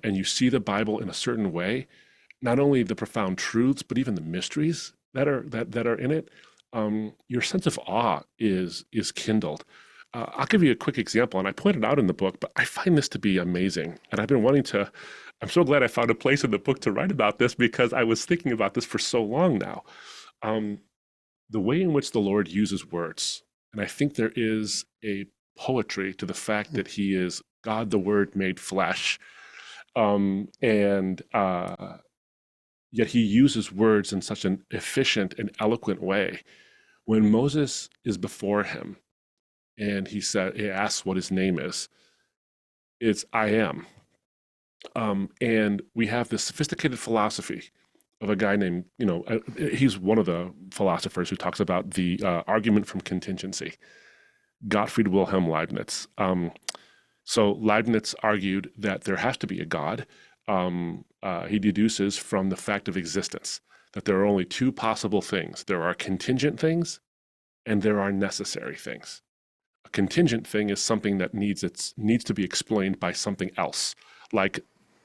[SPEAKER 2] you see the Bible in a certain way, not only the profound truths, but even the mysteries that are in it, your sense of awe is kindled. I'll give you a quick example, and I pointed out in the book, but I find this to be amazing. And I've been wanting to, I'm so glad I found a place in the book to write about this, because I was thinking about this for so long now. The way in which the Lord uses words, and I think there is a poetry to the fact that He is God, the Word made flesh, and yet He uses words in such an efficient and eloquent way. When Moses is before Him, and he asks what his name is, it's I am. And we have this sophisticated philosophy of a guy named, he's one of the philosophers who talks about the argument from contingency, Gottfried Wilhelm Leibniz. So Leibniz argued that there has to be a God. He deduces from the fact of existence that there are only two possible things. There are contingent things and there are necessary things. A contingent thing is something that needs to be explained by something else, like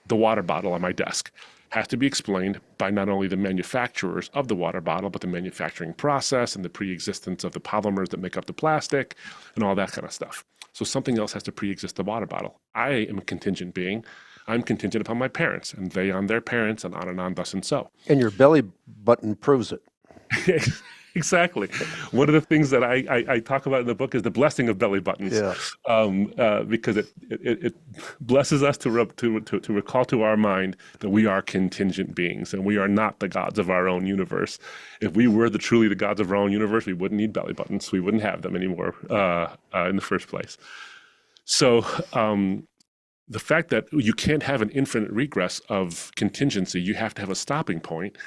[SPEAKER 2] the water bottle on my desk has to be explained by not only the manufacturers of the water bottle, but the manufacturing process and the pre-existence of the polymers that make up the plastic and all that kind of stuff. So something else has to pre-exist the water bottle. I am a contingent being. I'm contingent upon my parents, and they on their parents, and on, thus and so.
[SPEAKER 1] And your belly button proves it.
[SPEAKER 2] Exactly. One of the things that I talk about in the book is the blessing of belly buttons, because it blesses us to recall to our mind that we are contingent beings and we are not the gods of our own universe. If we were truly the gods of our own universe, we wouldn't need belly buttons. We wouldn't have them anymore in the first place. So the fact that you can't have an infinite regress of contingency, you have to have a stopping point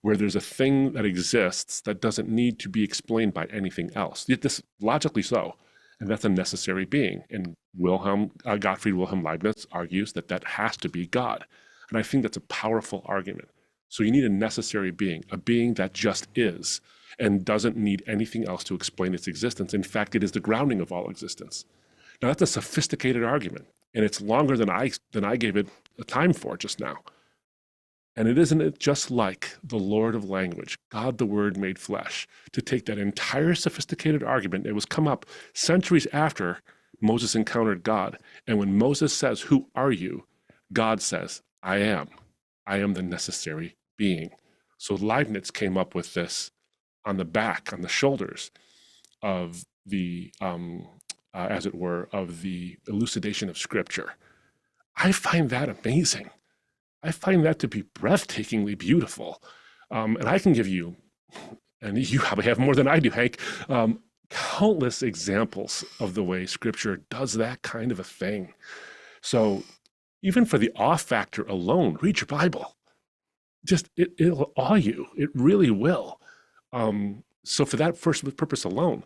[SPEAKER 2] where there's a thing that exists that doesn't need to be explained by anything else. This logically so, and that's a necessary being. And Gottfried Wilhelm Leibniz argues that has to be God. And I think that's a powerful argument. So you need a necessary being, a being that just is and doesn't need anything else to explain its existence. In fact, it is the grounding of all existence. Now that's a sophisticated argument, and it's longer than I gave it a time for just now. And it isn't it just like the Lord of language, God the Word made flesh, to take that entire sophisticated argument that was come up centuries after Moses encountered God. And when Moses says, "Who are you?" God says, "I am. I am the necessary being." So Leibniz came up with this on the back, on the shoulders of the, as it were, of the elucidation of Scripture. I find that amazing. I find that to be breathtakingly beautiful. And I can give you, and you probably have more than I do, Hank, countless examples of the way Scripture does that kind of a thing. So even for the awe factor alone, read your Bible. Just it'll awe you. It really will. So for that first purpose alone,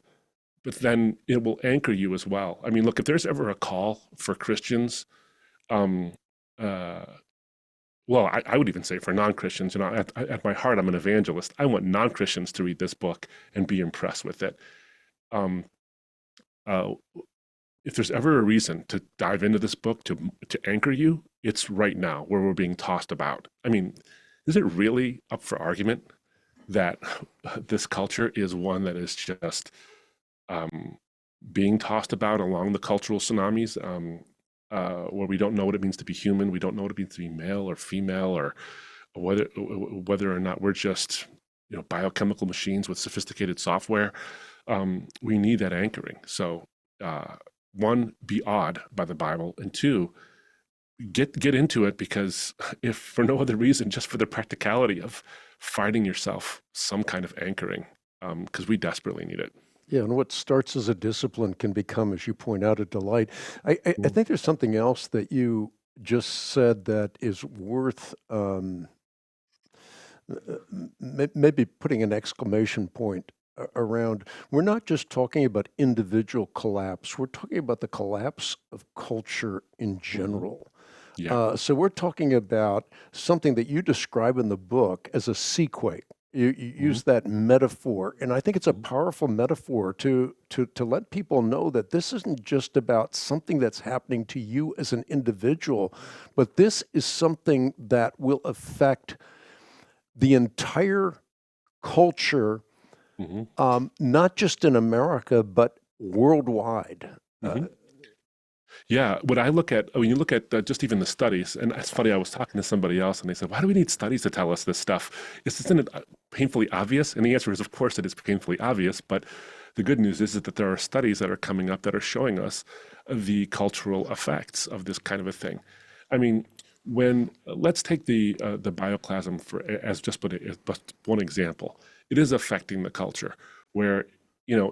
[SPEAKER 2] but then it will anchor you as well. I mean, look, if there's ever a call for Christians, um, uh, well, I would even say for non-Christians, at my heart, I'm an evangelist. I want non-Christians to read this book and be impressed with it. Um, uh, if there's ever a reason to dive into this book to anchor you, it's right now where we're being tossed about. I mean, is it really up for argument that this culture is one that is just um, being tossed about along the cultural tsunamis, where we don't know what it means to be human, we don't know what it means to be male or female, or whether or not we're just biochemical machines with sophisticated software. We need that anchoring. So, one, be awed by the Bible, and two, get into it, because if for no other reason, just for the practicality of finding yourself some kind of anchoring, because we desperately need it.
[SPEAKER 1] Yeah, and what starts as a discipline can become, as you point out, a delight. I think there's something else that you just said that is worth maybe putting an exclamation point around. We're not just talking about individual collapse, we're talking about the collapse of culture in general.
[SPEAKER 2] Yeah.
[SPEAKER 1] So we're talking about something that you describe in the book as a sequake. You
[SPEAKER 2] Mhm.
[SPEAKER 1] use that metaphor, and I think it's a
[SPEAKER 2] Mhm.
[SPEAKER 1] powerful metaphor to let people know that this isn't just about something that's happening to you as an individual, but this is something that will affect the entire culture,
[SPEAKER 2] Mhm.
[SPEAKER 1] not just in America, but worldwide.
[SPEAKER 2] Mhm. Yeah, what I look at, when you look at just even the studies, and it's funny, I was talking to somebody else and they said, why do we need studies to tell us this stuff? Isn't it painfully obvious? And the answer is, of course, it is painfully obvious. But the good news is that there are studies that are coming up that are showing us the cultural effects of this kind of a thing. I mean, when let's take the bioclasm as just one example. It is affecting the culture where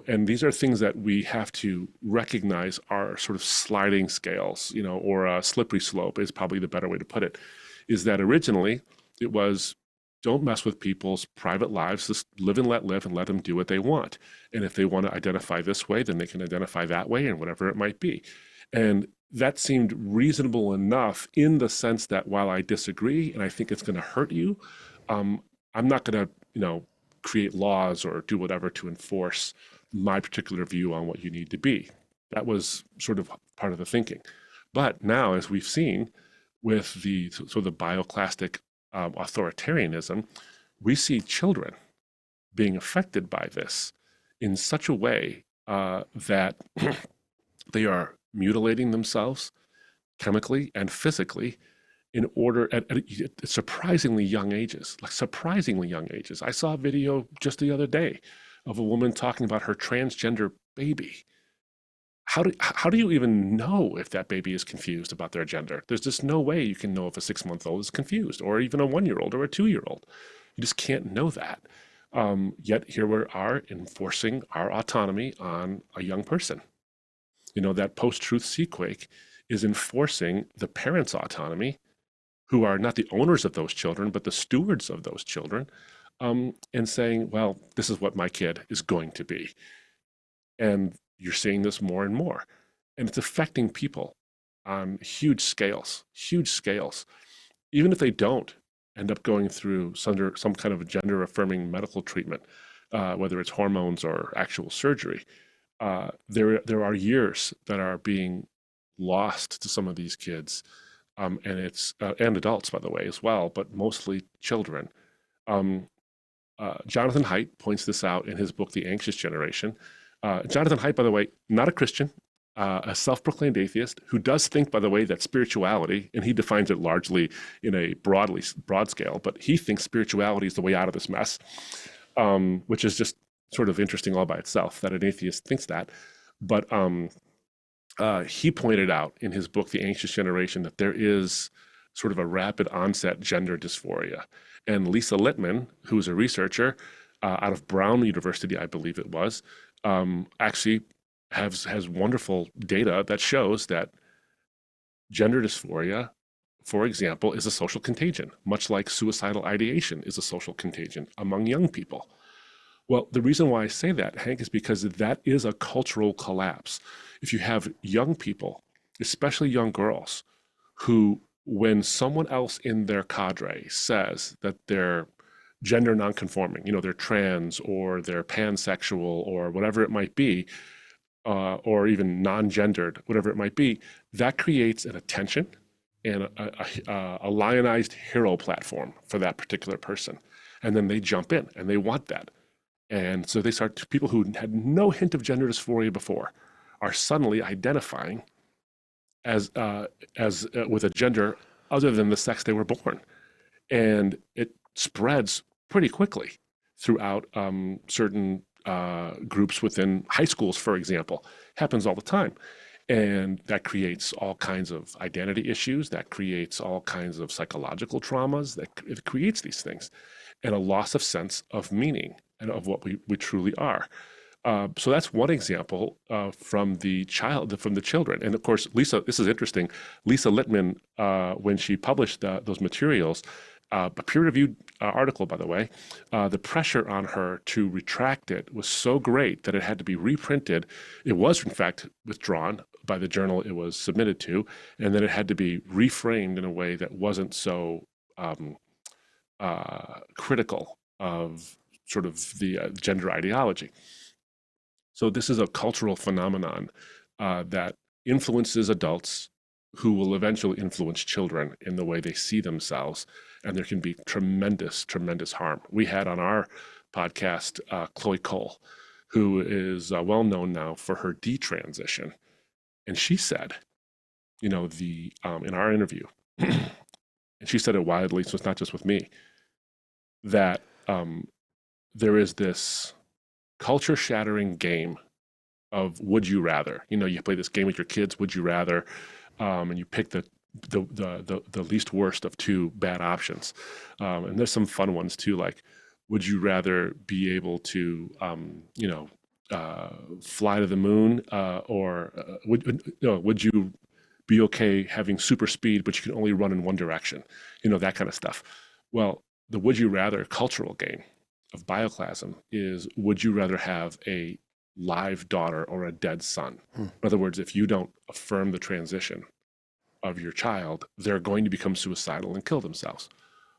[SPEAKER 2] and these are things that we have to recognize are sort of sliding scales, or a slippery slope is probably the better way to put it. Is that originally it was, don't mess with people's private lives, just live and let them do what they want. And if they want to identify this way, then they can identify that way, and whatever it might be. And that seemed reasonable enough in the sense that while I disagree and I think it's going to hurt you, um, I'm not going to, create laws or do whatever to enforce my particular view on what you need to be. That was sort of part of the thinking. But now, as we've seen with the sort of the bioclastic authoritarianism, we see children being affected by this in such a way that they are mutilating themselves chemically and physically in order at surprisingly young ages, like surprisingly young ages. I saw a video just the other day of a woman talking about her transgender baby. How do you even know if that baby is confused about their gender? There's just no way you can know if a 6-month-old is confused, or even a 1-year-old or a 2-year-old. You just can't know that. Yet here we are enforcing our autonomy on a young person. That post-truth sequake is enforcing the parents' autonomy, who are not the owners of those children, but the stewards of those children, and saying, well, this is what my kid is going to be. And you're seeing this more and more. And it's affecting people on huge scales, huge scales. Even if they don't end up going through some kind of gender affirming medical treatment, whether it's hormones or actual surgery, there are years that are being lost to some of these kids and it's and adults, by the way, as well, but mostly children. Um, Jonathan Haidt points this out in his book, The Anxious Generation. Jonathan Haidt, by the way, not a Christian, a self-proclaimed atheist who does think, by the way, that spirituality, and he defines it largely in a broad scale, but he thinks spirituality is the way out of this mess, which is just sort of interesting all by itself that an atheist thinks that. But he pointed out in his book, The Anxious Generation, that there is sort of a rapid onset gender dysphoria. And Lisa Littman, who is a researcher out of Brown University, I believe it was, actually has wonderful data that shows that gender dysphoria, for example, is a social contagion, much like suicidal ideation is a social contagion among young people. Well, the reason why I say that, Hank, is because that is a cultural collapse. If you have young people, especially young girls, who, when someone else in their cadre says that they're gender nonconforming, they're trans or they're pansexual or whatever it might be, or even non-gendered, whatever it might be, that creates an attention and a lionized hero platform for that particular person. And then they jump in and they want that. And so people who had no hint of gender dysphoria before are suddenly identifying as with a gender other than the sex they were born. And it spreads pretty quickly throughout certain groups within high schools, for example. Happens all the time. And that creates all kinds of identity issues, that creates all kinds of psychological traumas, it creates these things, and a loss of sense of meaning and of what we truly are. So that's one example from the children. And of course, this is interesting, Lisa Littman, when she published those materials, a peer-reviewed article, by the way, the pressure on her to retract it was so great that it had to be reprinted. It was, in fact, withdrawn by the journal it was submitted to, and then it had to be reframed in a way that wasn't so critical of sort of the gender ideology. So this is a cultural phenomenon that influences adults who will eventually influence children in the way they see themselves, and there can be tremendous, tremendous harm. We had on our podcast Chloe Cole, who is well known now for her detransition, and she said, in our interview, and she said it widely, so it's not just with me, that there is this culture-shattering game of would you rather. You play this game with your kids, would you rather, and you pick the least worst of two bad options. And there's some fun ones too, like would you rather be able to fly to the moon, or would you be okay having super speed but you can only run in one direction, that kind of stuff. Well, the would you rather cultural game of bioclasm is, would you rather have a live daughter or a dead son? In other words, if you don't affirm the transition of your child, they're going to become suicidal and kill themselves.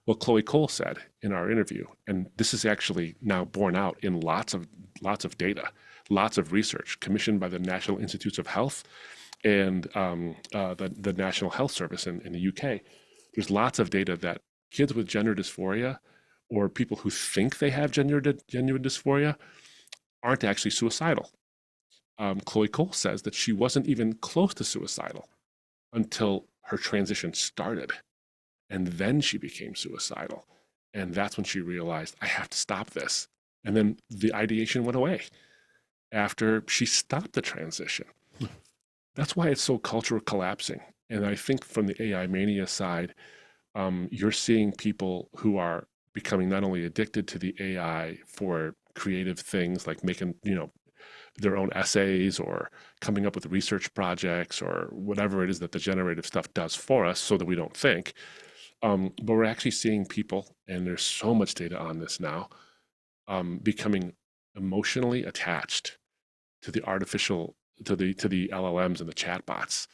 [SPEAKER 2] Well, Chloe Cole said in our interview, and this is actually now borne out in lots of data, lots of research commissioned by the National Institutes of Health and the National Health Service in the UK. There's lots of data that kids with gender dysphoria, or people who think they have gender dysphoria, aren't actually suicidal. Chloe Cole says that she wasn't even close to suicidal until her transition started. And then she became suicidal. And that's when she realized, I have to stop this. And then the ideation went away after she stopped the transition. That's why it's so cultural collapsing. And I think from the AI mania side, you're seeing people who are becoming not only addicted to the AI for creative things like making, their own essays or coming up with research projects or whatever it is that the generative stuff does for us so that we don't think. But we're actually seeing people, and there's so much data on this now, becoming emotionally attached to the LLMs and the chatbots.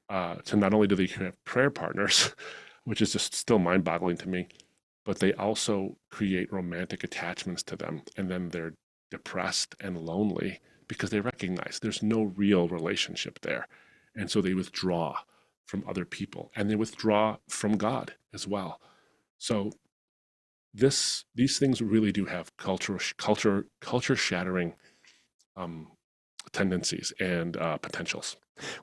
[SPEAKER 2] To not only do they have prayer partners, which is just still mind-boggling to me, but they also create romantic attachments to them, and then they're depressed and lonely because they recognize there's no real relationship there, and so they withdraw from other people, and they withdraw from God as well. So these things really do have culture shattering um, tendencies and potentials.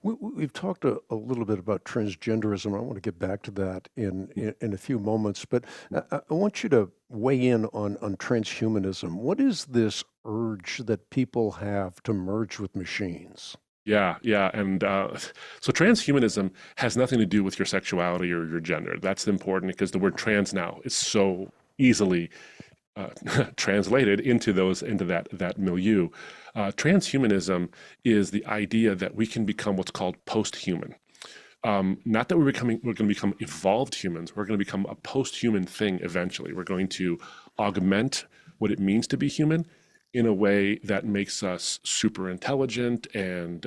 [SPEAKER 1] We've talked a little bit about transgenderism. I want to get back to that in a few moments, but I want you to weigh in on transhumanism. What is this urge that people have to merge with machines?
[SPEAKER 2] Yeah, yeah, and so transhumanism has nothing to do with your sexuality or your gender. That's important because the word trans now is so easily uh, translated into that milieu. Transhumanism is the idea that we can become what's called post-human. Not that we're going to become evolved humans. We're going to become a post-human thing eventually. We're going to augment what it means to be human in a way that makes us super intelligent and,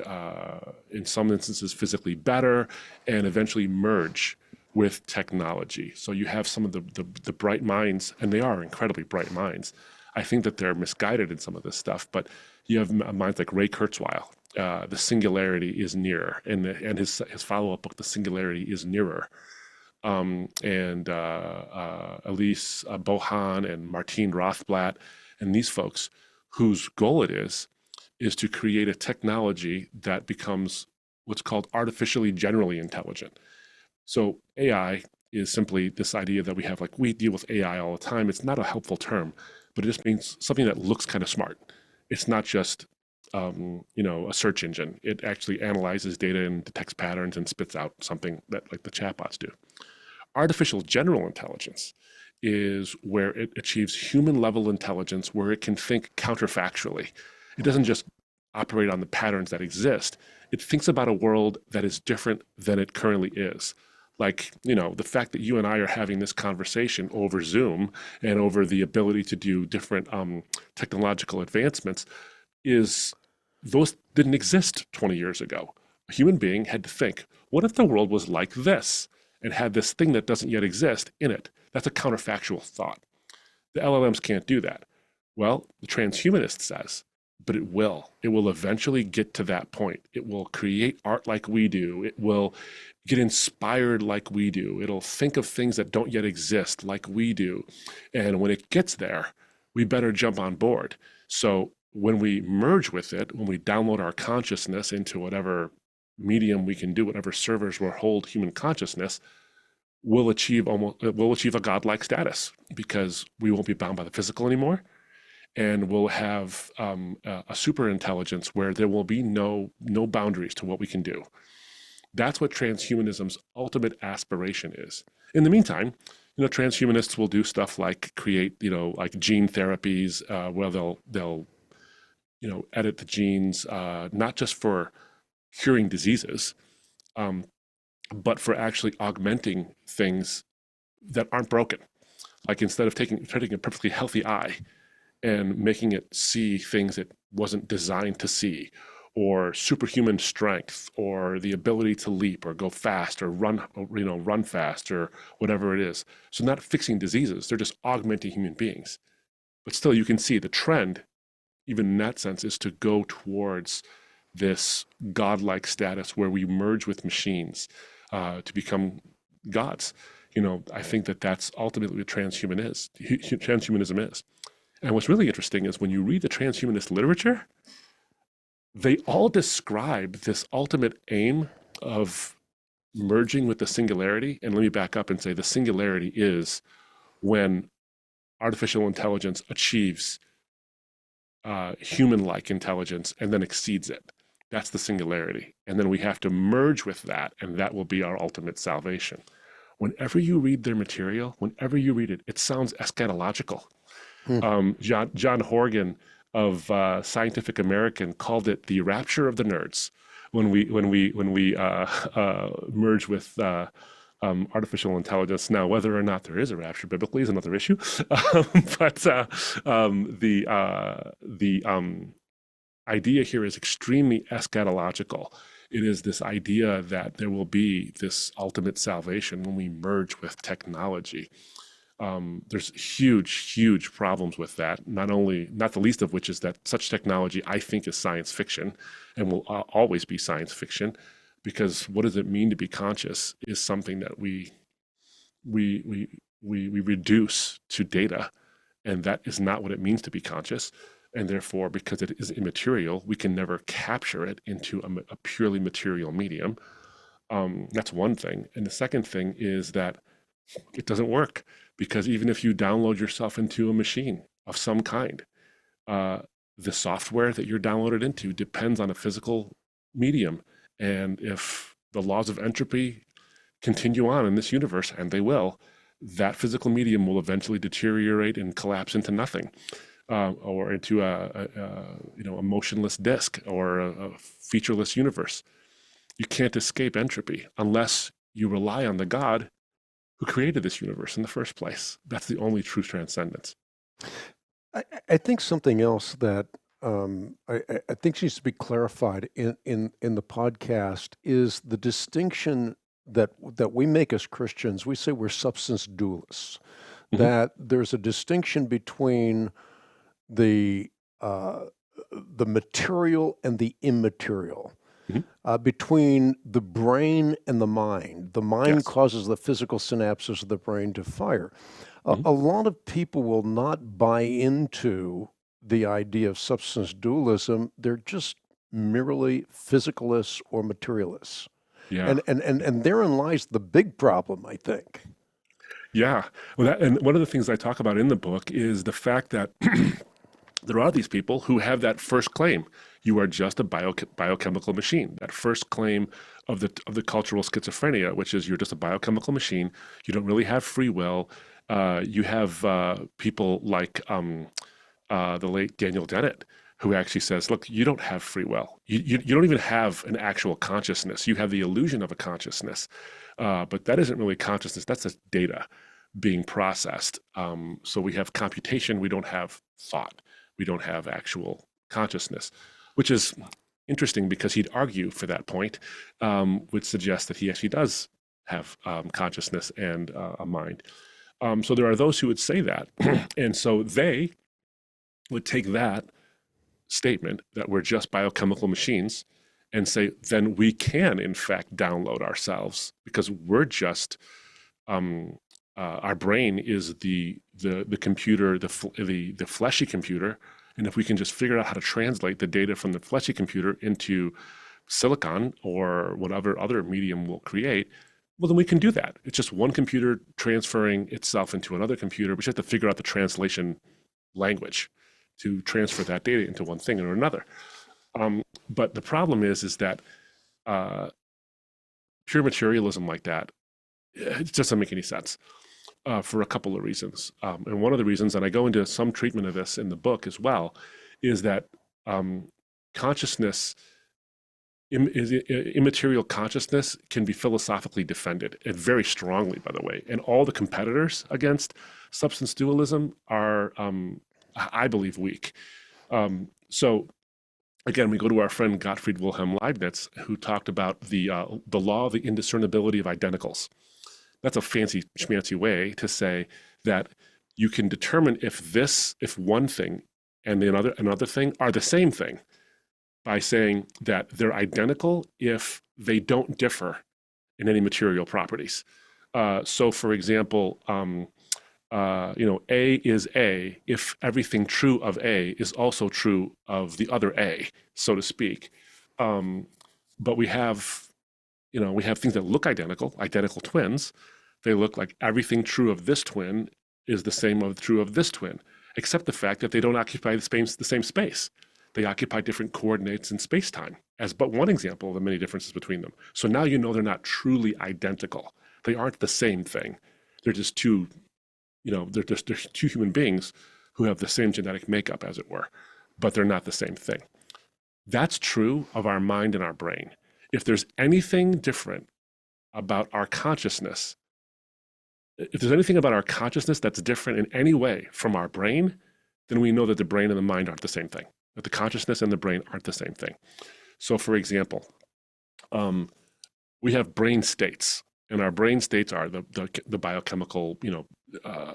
[SPEAKER 2] in some instances, physically better, and eventually merge with technology. So you have some of the bright minds, and they are incredibly bright minds. I think that they're misguided in some of this stuff, but you have minds like Ray Kurzweil. The Singularity is Nearer, and his follow-up book, The Singularity is Nearer, and Elise Bohan and Martine Rothblatt, and these folks, whose goal it is to create a technology that becomes what's called artificially generally intelligent. So AI is simply this idea that we have, like, we deal with AI all the time. It's not a helpful term, but it just means something that looks kind of smart. It's not just a search engine. It actually analyzes data and detects patterns and spits out something that, like the chatbots do. Artificial general intelligence is where it achieves human level intelligence, where it can think counterfactually. It doesn't just operate on the patterns that exist. It thinks about a world that is different than it currently is. Like, the fact that you and I are having this conversation over Zoom and over the ability to do different technological advancements is, those didn't exist 20 years ago. A human being had to think, what if the world was like this and had this thing that doesn't yet exist in it? That's a counterfactual thought. The LLMs can't do that. Well, the transhumanist says, but it will. It will eventually get to that point. It will create art like we do. It will get inspired like we do. It'll think of things that don't yet exist like we do. And when it gets there, we better jump on board. So when we merge with it, when we download our consciousness into whatever medium we can do, whatever servers will hold human consciousness, we'll achieve a godlike status, because we won't be bound by the physical anymore, and we'll have a super intelligence where there will be no boundaries to what we can do. That's what transhumanism's ultimate aspiration is. In the meantime, transhumanists will do stuff like create, like gene therapies, where they'll edit the genes, not just for curing diseases, but for actually augmenting things that aren't broken. Like, instead of taking a perfectly healthy eye and making it see things it wasn't designed to see, or superhuman strength, or the ability to leap or go fast or run fast, or whatever it is. So not fixing diseases, they're just augmenting human beings. But still, you can see the trend, even in that sense, is to go towards this godlike status where we merge with machines to become gods. I think that that's ultimately what transhumanism is. And what's really interesting is when you read the transhumanist literature, they all describe this ultimate aim of merging with the singularity. And let me back up and say the singularity is when artificial intelligence achieves human-like intelligence and then exceeds it. That's the singularity. And then we have to merge with that, and that will be our ultimate salvation. Whenever you read their material, whenever you read it, it sounds eschatological. John Horgan of Scientific American called it the rapture of the nerds when we merge with artificial intelligence. Now, whether or not there is a rapture biblically is another issue, but the idea here is extremely eschatological. It is this idea that there will be this ultimate salvation when we merge with technology. There's huge problems with that. Not the least of which is that such technology, I think, is science fiction and will always be science fiction. because what does it mean to be conscious is something that we reduce to data, and that is not what it means to be conscious. And therefore, because it is immaterial, we can never capture it into a purely material medium. That's one thing. And the second thing is that it doesn't work, because even if you download yourself into a machine of some kind, uh, the software that you're downloaded into depends on a physical medium. And if the laws of entropy continue on in this universe, and they will, that physical medium will eventually deteriorate and collapse into nothing, or into a motionless disk or a featureless universe. You can't escape entropy unless you rely on the God who created this universe in the first place. That's the only true transcendence.
[SPEAKER 1] I think something else that I think needs to be clarified in the podcast is the distinction that we make as Christians. We say we're substance dualists.
[SPEAKER 2] Mhm.
[SPEAKER 1] That there's a distinction between the material and the immaterial,
[SPEAKER 2] Mhm.
[SPEAKER 1] between the brain and the mind. The mind
[SPEAKER 2] Yes.
[SPEAKER 1] causes the physical synapses of the brain to fire.
[SPEAKER 2] Mhm.
[SPEAKER 1] A lot of people will not buy into the idea of substance dualism. They're just merely physicalists or materialists.
[SPEAKER 2] Yeah.
[SPEAKER 1] And therein lies the big problem, I think.
[SPEAKER 2] Yeah. Well, and one of the things I talk about in the book is the fact that there are these people who have that first claim: you are just a biochemical machine. That first claim of the cultural schizophrenia, which is you're just a biochemical machine. You don't really have free will. You have people like the late Daniel Dennett, who actually says, look, you don't have free will. You don't even have an actual consciousness. You have the illusion of a consciousness. But that isn't really consciousness. That's just data being processed. So we have computation. We don't have thought. We don't have actual consciousness, which is interesting because he'd argue for that point, which suggests that he actually does have consciousness and a mind. So there are those who would say that. And so they would take that statement that we're just biochemical machines and say, then we can in fact download ourselves, because we're just our brain is the computer, the fleshy computer, and if we can just figure out how to translate the data from the fleshy computer into silicon or whatever other medium we'll create, well, then we can do that. It's just one computer transferring itself into another computer. We just have to figure out the translation language to transfer that data into one thing or another. But the problem is that pure materialism like that, it just doesn't make any sense for a couple of reasons. And one of the reasons, and I go into some treatment of this in the book as well, is that consciousness, immaterial consciousness, can be philosophically defended, and very strongly, by the way. And all the competitors against substance dualism are, I believe, weak. So again, we go to our friend Gottfried Wilhelm Leibniz, who talked about the law of the indiscernibility of identicals. That's a fancy schmancy way to say that you can determine if one thing and another thing are the same thing by saying that they're identical if they don't differ in any material properties. So, for example, A is A if everything true of A is also true of the other A, so to speak. But we have things that look identical twins. They look like everything true of this twin is the same true of this twin, except the fact that they don't occupy the same space. They occupy different coordinates in space-time, as but one example of the many differences between them. So now you know they're not truly identical. They aren't the same thing. They're just two they're two human beings who have the same genetic makeup, as it were, but they're not the same thing. That's true of our mind and our brain. If there's anything different about our consciousness, if there's anything about our consciousness that's different in any way from our brain, then we know that the brain and the mind aren't the same thing, that the consciousness and the brain aren't the same thing. So, for example, we have brain states, and our brain states are the biochemical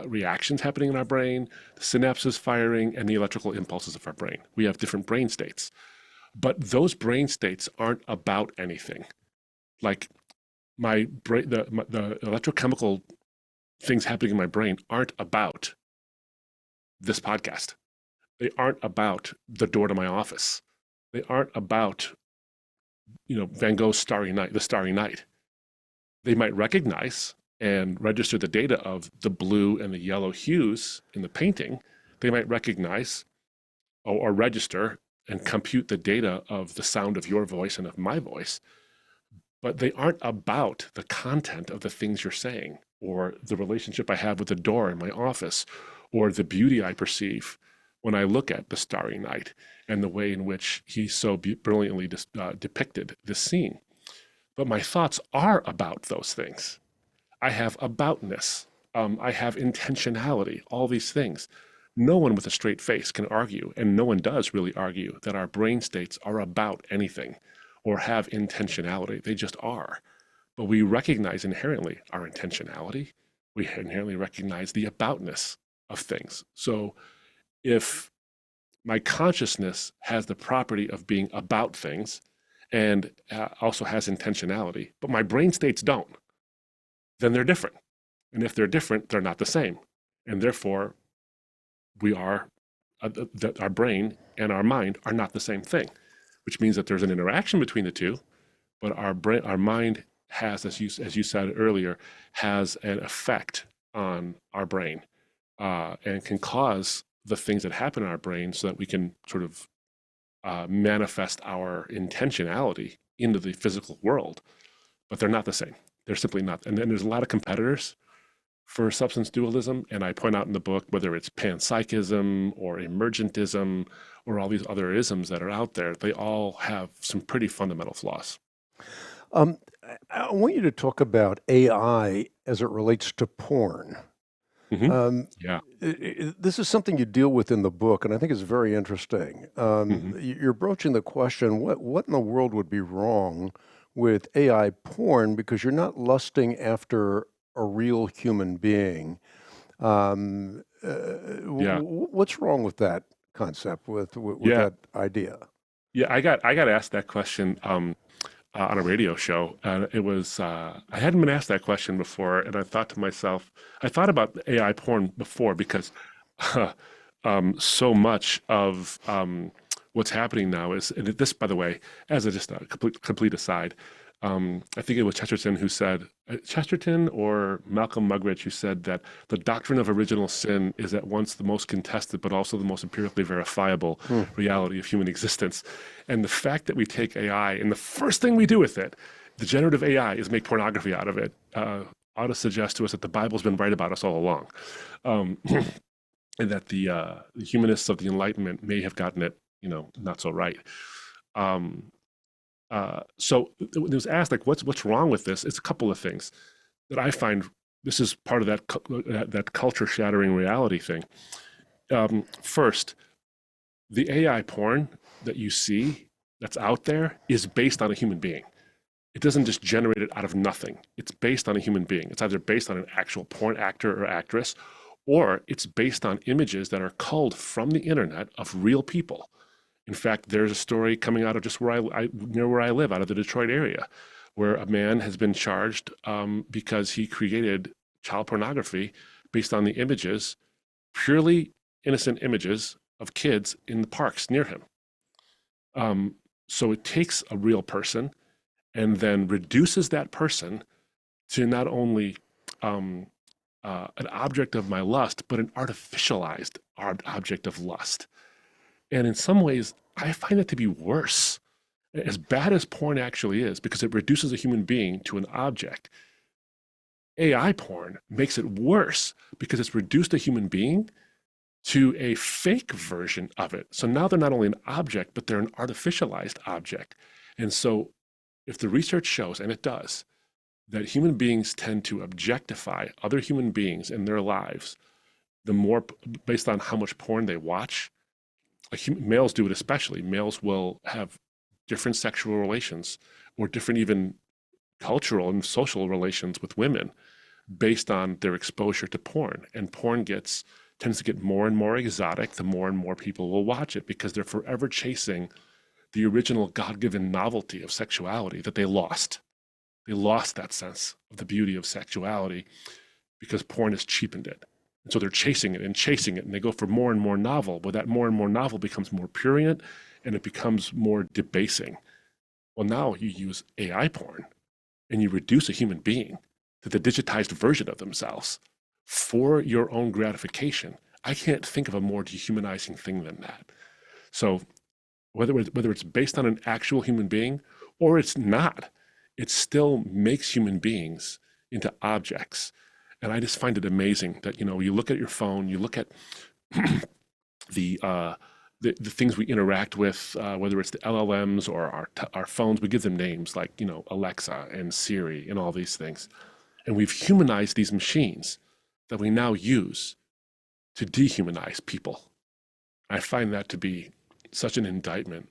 [SPEAKER 2] reactions happening in our brain, the synapses firing, and the electrical impulses of our brain. We have different brain states, but those brain states aren't about anything. like my brain, the electrochemical things happening in my brain aren't about this podcast. They aren't about the door to my office. They aren't about, Van Gogh's Starry Night, the Starry Night. They might recognize and register the data of the blue and the yellow hues in the painting. They might recognize or register and compute the data of the sound of your voice and of my voice, but they aren't about the content of the things you're saying or the relationship I have with the door in my office or the beauty I perceive when I look at the Starry Night and the way in which he so brilliantly depicted this scene. But my thoughts are about those things. I have aboutness. I have intentionality, all these things. No one with a straight face can argue, and no one does really argue, that our brain states are about anything or have intentionality. They just are. But we recognize inherently our intentionality. We inherently recognize the aboutness of things. So if my consciousness has the property of being about things and also has intentionality, but my brain states don't, then they're different. And if they're different, they're not the same. And therefore, we are, that our brain and our mind are not the same thing, which means that there's an interaction between the two, but our mind has, as you said earlier, has an effect on our brain and can cause the things that happen in our brain so that we can sort of manifest our intentionality into the physical world, but they're not the same. They're simply not. And then there's a lot of competitors for substance dualism, and I point out in the book whether it's panpsychism or emergentism or all these other isms that are out there, they all have some pretty fundamental flaws.
[SPEAKER 1] Um, I want you to talk about AI as it relates to porn.
[SPEAKER 2] Mm-hmm.
[SPEAKER 1] Um,
[SPEAKER 2] Yeah.
[SPEAKER 1] this is something you deal with in the book, and I think it's very interesting.
[SPEAKER 2] Mm-hmm.
[SPEAKER 1] You're broaching the question, what in the world would be wrong with AI porn because you're not lusting after a real human being.
[SPEAKER 2] Yeah.
[SPEAKER 1] What's wrong with that concept, with
[SPEAKER 2] Yeah.
[SPEAKER 1] that idea?
[SPEAKER 2] Yeah. I got asked that question on a radio show. It was I hadn't been asked that question before, and I thought to myself, I thought about AI porn before because so much of what's happening now is, and this, by the way, as just a complete aside, I think it was Chesterton who said, Chesterton or Malcolm Muggeridge who said that the doctrine of original sin is at once the most contested but also the most empirically verifiable
[SPEAKER 1] Hmm.
[SPEAKER 2] reality of human existence. And the fact that we take AI and the first thing we do with it, the generative AI, is make pornography out of it, ought to suggest to us that the Bible's been right about us all along. Um, and that the humanists of the Enlightenment may have gotten it, not so right. Um, so it was asked, like, what's wrong with this? It's a couple of things that I find. This is part of that culture shattering reality thing. First, the AI porn that you see that's out there is based on a human being. It doesn't just generate it out of nothing. It's based on a human being. It's either based on an actual porn actor or actress, or it's based on images that are culled from the internet of real people. In fact, there's a story coming out of just near where I live, out of the Detroit area, where a man has been charged because he created child pornography based on the images, purely innocent images of kids in the parks near him. So it takes a real person and then reduces that person to not only an object of my lust, but an artificialized object of lust. And in some ways, I find it to be worse. As bad as porn actually is, because it reduces a human being to an object, AI porn makes it worse because it's reduced a human being to a fake version of it. So now they're not only an object, but they're an artificialized object. And so if the research shows, and it does, that human beings tend to objectify other human beings in their lives, the more based on how much porn they watch, males do it especially. Males will have different sexual relations or different even cultural and social relations with women based on their exposure to porn. And porn tends to get more and more exotic the more and more people will watch it because they're forever chasing the original God-given novelty of sexuality that they lost. They lost that sense of the beauty of sexuality because porn has cheapened it. And so they're chasing it and chasing it, and they go for more and more novel, but that more and more novel becomes more prurient and it becomes more debasing. Well, now you use AI porn and you reduce a human being to the digitized version of themselves for your own gratification. I can't think of a more dehumanizing thing than that. So whether it's based on an actual human being or it's not, it still makes human beings into objects. And I just find it amazing that, you look at your phone, you look at the the things we interact with, whether it's the LLMs or our phones, we give them names like, Alexa and Siri and all these things. And we've humanized these machines that we now use to dehumanize people. I find that to be such an indictment,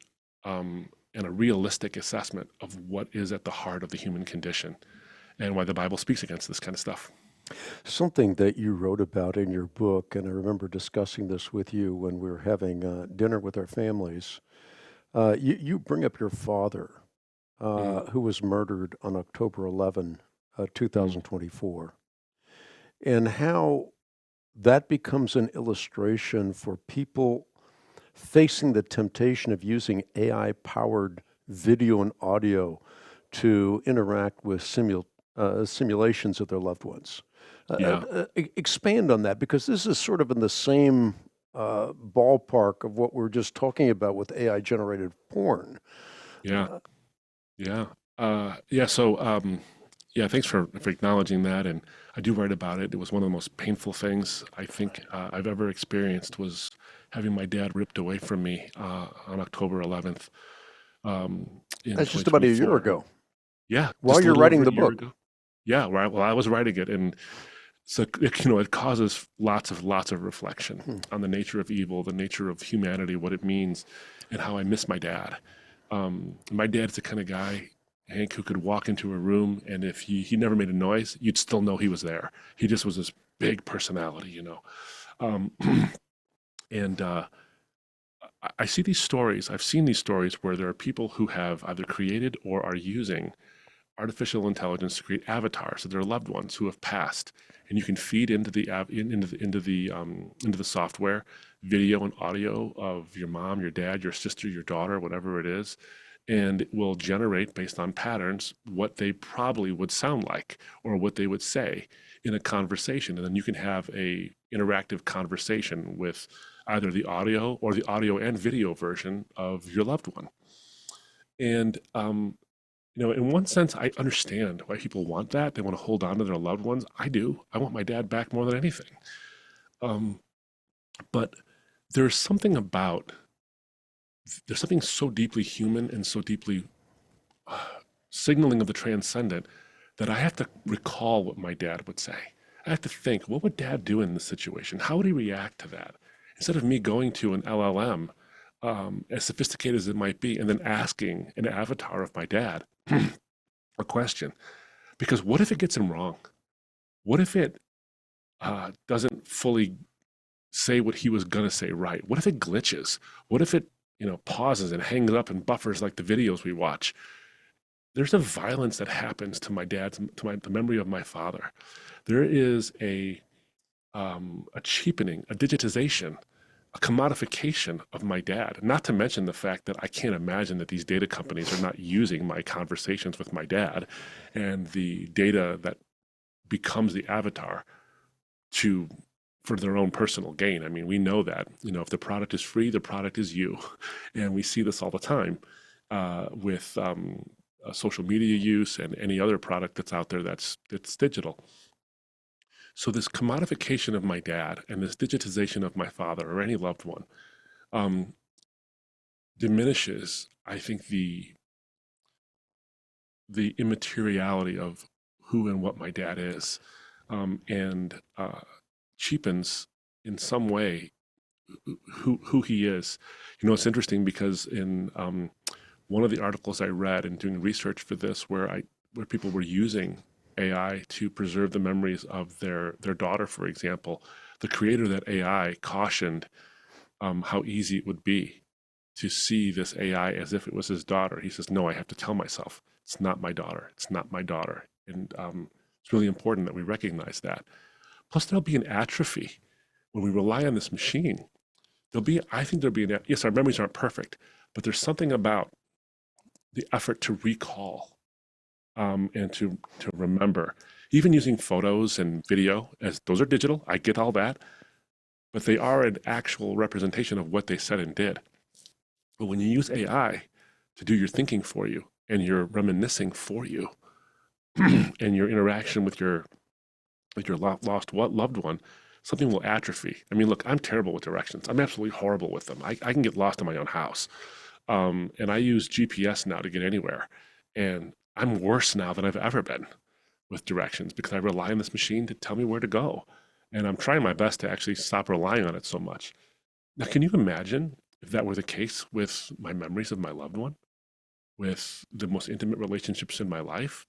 [SPEAKER 2] and a realistic assessment of what is at the heart of the human condition and why the Bible speaks against this kind of stuff.
[SPEAKER 1] Something that you wrote about in your book, and I remember discussing this with you when we were having dinner with our families. You bring up your father,
[SPEAKER 2] Mm,
[SPEAKER 1] who was murdered on October 11,
[SPEAKER 2] mm,
[SPEAKER 1] 2024, and how that becomes an illustration for people facing the temptation of using AI powered video and audio to interact with simulations of their loved ones.
[SPEAKER 2] yeah,
[SPEAKER 1] Expand on that, because this is sort of in the same ballpark of what we're just talking about with AI generated porn.
[SPEAKER 2] yeah,
[SPEAKER 1] Uh,
[SPEAKER 2] yeah, yeah. So, yeah, thanks for acknowledging that. And I do write about it. It was one of the most painful things I think I've ever experienced was having my dad ripped away from me on October 11th in
[SPEAKER 1] that's just about a year
[SPEAKER 2] 2024.
[SPEAKER 1] ago,
[SPEAKER 2] Yeah,
[SPEAKER 1] while
[SPEAKER 2] just a
[SPEAKER 1] you're
[SPEAKER 2] little over
[SPEAKER 1] writing
[SPEAKER 2] a
[SPEAKER 1] the
[SPEAKER 2] year
[SPEAKER 1] book.
[SPEAKER 2] ago. Yeah, right. Well, I was writing it, and so it causes lots of reflection
[SPEAKER 1] Hmm.
[SPEAKER 2] on the nature of evil, the nature of humanity, what it means, and how I miss my dad. My dad's the kind of guy, Hank, who could walk into a room, and if he never made a noise, you'd still know he was there. He just was this big personality. Um, and I see these stories. I've seen these stories where there are people who have either created or are using artificial intelligence to create avatars of their loved ones who have passed, and you can feed into the into the software video and audio of your mom, your dad, your sister, your daughter, whatever it is, and it will generate based on patterns what they probably would sound like or what they would say in a conversation, and then you can have a interactive conversation with either the audio or the audio and video version of your loved one. And in one sense, I understand why people want that. They want to hold on to their loved ones. I do. I want my dad back more than anything. Um, but there's something about, there's something so deeply human and so deeply signaling of the transcendent that I have to recall what my dad would say. I have to think, what would dad do in this situation? How would he react to that? Instead of me going to an LLM, as sophisticated as it might be, and then asking an avatar of my dad a question. Because what if it gets him wrong? What if it doesn't fully say what he was going to say right? What if it glitches? What if it, pauses and hangs up and buffers like the videos we watch? There's a violence that happens to my dad's, the memory of my father. There is a cheapening, a digitization, a commodification of my dad. Not to mention the fact that I can't imagine that these data companies are not using my conversations with my dad and the data that becomes the avatar to for their own personal gain. I mean, we know that if the product is free, the product is you, and we see this all the time with social media use and any other product that's out there that's digital. So this commodification of my dad and this digitization of my father or any loved one um, diminishes, I think, the immateriality of who and what my dad is, and cheapens in some way who he is. It's interesting because in one of the articles I read and doing research for this, where people were using AI to preserve the memories of their daughter, for example, the creator of that AI cautioned how easy it would be to see this AI as if it was his daughter. He says, no, I have to tell myself, it's not my daughter. It's not my daughter. And it's really important that we recognize that. Plus, there'll be an atrophy when we rely on this machine. I think there'll be yes, our memories aren't perfect, but there's something about the effort to recall and to remember. Even using photos and video, as those are digital, I get all that, but they are an actual representation of what they said and did. But when you use AI to do your thinking for you and your reminiscing for you and your interaction with your lost loved one, something will atrophy. I mean, look, I'm terrible with directions. I'm absolutely horrible with them. I can get lost in my own house. And I use GPS now to get anywhere. And I'm worse now than I've ever been with directions because I rely on this machine to tell me where to go. And I'm trying my best to actually stop relying on it so much. Now, can you imagine if that were the case with my memories of my loved one, with the most intimate relationships in my life?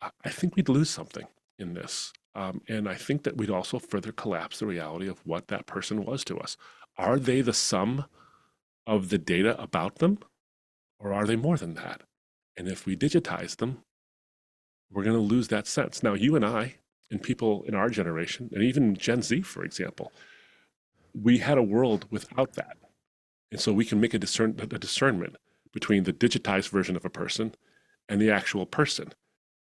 [SPEAKER 2] I think we'd lose something in this. And I think that we'd also further collapse the reality of what that person was to us. Are they the sum of the data about them, or are they more than that? And if we digitize them, we're going to lose that sense. Now, you and I, and people in our generation, and even Gen Z, for example, we had a world without that. And so we can make a discernment between the digitized version of a person and the actual person.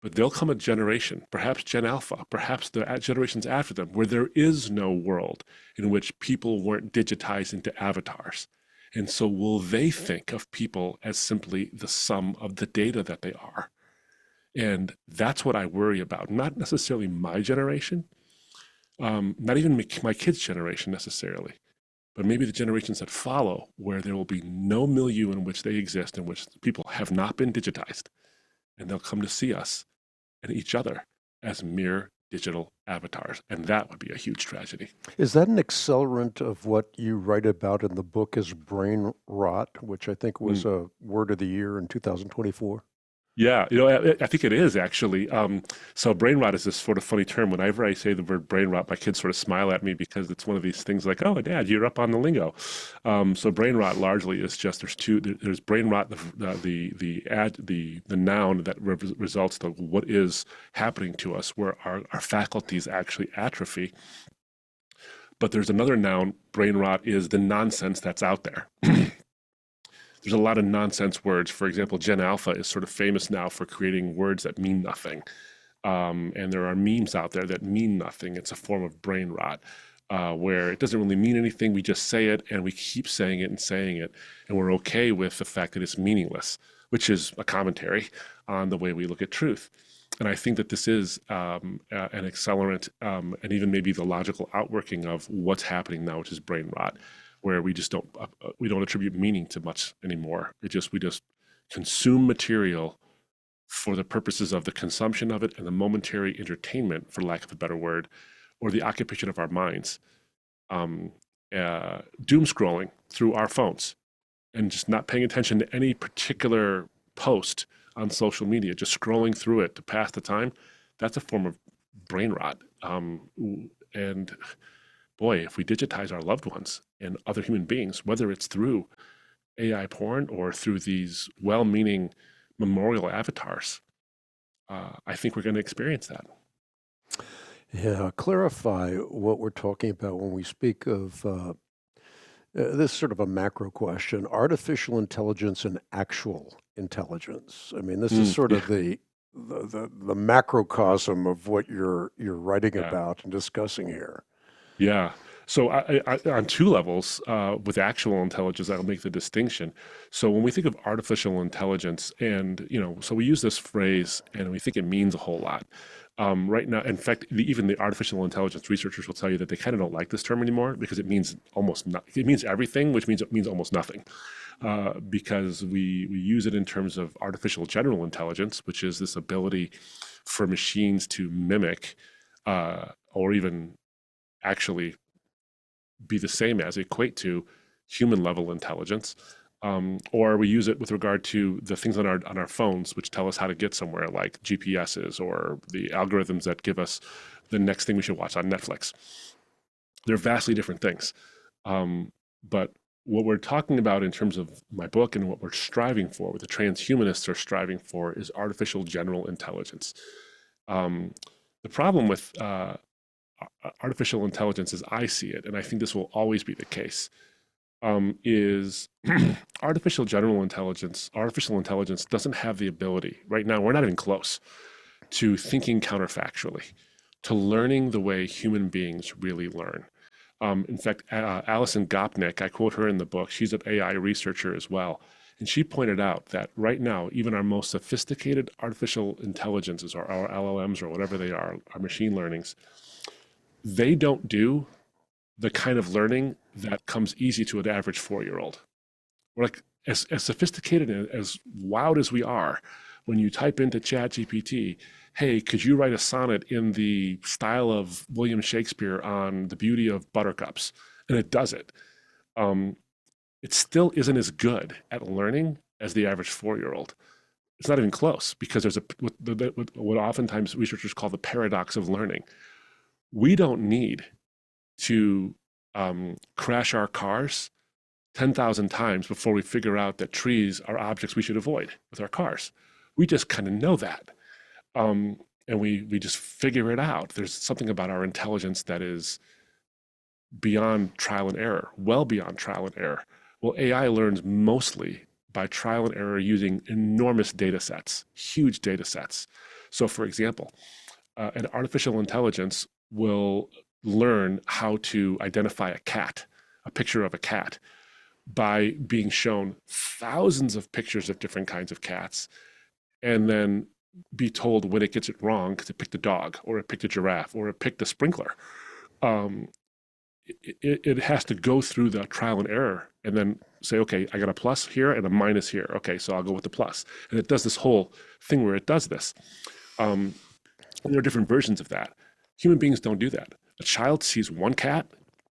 [SPEAKER 2] But there'll come a generation, perhaps Gen Alpha, perhaps the generations after them, where there is no world in which people weren't digitized into avatars. And so will they think of people as simply the sum of the data that they are? And that's what I worry about. Not necessarily my generation, not even my kids' generation necessarily, but maybe the generations that follow, where there will be no milieu in which they exist, in which people have not been digitized, and they'll come to see us and each other as mere digital avatars. And that would be a huge tragedy.
[SPEAKER 1] Is that an accelerant of what you write about in the book as brain rot, which I think was a word of the year in 2024?
[SPEAKER 2] Yeah, I think it is actually. So brain rot is this sort of funny term. Whenever I say the word brain rot, my kids sort of smile at me because it's one of these things like, "Oh, Dad, you're up on the lingo." So brain rot largely is just there's brain rot, the noun that results to what is happening to us, where our faculties actually atrophy. But there's another noun. Brain rot is the nonsense that's out there. There's a lot of nonsense words. For example, Gen Alpha is sort of famous now for creating words that mean nothing. And there are memes out there that mean nothing. It's a form of brain rot where it doesn't really mean anything. We just say it and we keep saying it. And we're okay with the fact that it's meaningless, which is a commentary on the way we look at truth. And I think that this is an accelerant and even maybe the logical outworking of what's happening now, which is brain rot, where we just don't attribute meaning to much anymore. We just consume material for the purposes of the consumption of it and the momentary entertainment, for lack of a better word, or the occupation of our minds. Doom scrolling through our phones and just not paying attention to any particular post on social media, just scrolling through it to pass the time. That's a form of brain rot. And boy, if we digitize our loved ones and other human beings, whether it's through AI porn or through these well-meaning memorial avatars, I think we're going to experience that.
[SPEAKER 1] Yeah, clarify what we're talking about when we speak of this sort of a macro question, artificial intelligence and actual intelligence. I mean, this is sort of the macrocosm of what you're writing about and discussing here.
[SPEAKER 2] Yeah. So on two levels, with actual intelligence, I'll make the distinction. So when we think of artificial intelligence, and so we use this phrase, and we think it means a whole lot. Right now, in fact, even the artificial intelligence researchers will tell you that they kind of don't like this term anymore because it means it means everything, which means it means almost nothing. Because we use it in terms of artificial general intelligence, which is this ability for machines to mimic or even actually be the same as, equate to human level intelligence. Or we use it with regard to the things on our phones, which tell us how to get somewhere, like GPSs or the algorithms that give us the next thing we should watch on Netflix. They're vastly different things. But what we're talking about in terms of my book and what we're striving for, what the transhumanists are striving for, is artificial general intelligence. Um, the problem with artificial intelligence, as I see it, and I think this will always be the case, is artificial intelligence doesn't have the ability, right now, we're not even close, to thinking counterfactually, to learning the way human beings really learn. In fact, Alison Gopnik, I quote her in the book, she's an AI researcher as well, and she pointed out that right now, even our most sophisticated artificial intelligences, or our LLMs, or whatever they are, our machine learnings, they don't do the kind of learning that comes easy to an average 4-year-old. We're like, as sophisticated and as wowed as we are, when you type into ChatGPT, hey, could you write a sonnet in the style of William Shakespeare on the beauty of buttercups? And it does it. It still isn't as good at learning as the average 4-year-old. It's not even close, because there's what oftentimes researchers call the paradox of learning. We don't need to crash our cars 10,000 times before we figure out that trees are objects we should avoid with our cars. We just kind of know that. And we just figure it out. There's something about our intelligence that is beyond trial and error, well beyond trial and error. Well, AI learns mostly by trial and error using enormous data sets, huge data sets. So, for example, an artificial intelligence will learn how to identify a picture of a cat, by being shown thousands of pictures of different kinds of cats, and then be told when it gets it wrong because it picked a dog, or it picked a giraffe, or it picked a sprinkler. Um, it has to go through the trial and error and then say, okay, I got a plus here and a minus here. Okay, so I'll go with the plus. And it does this whole thing where it does this. And there are different versions of that. Human beings don't do that. A child sees one cat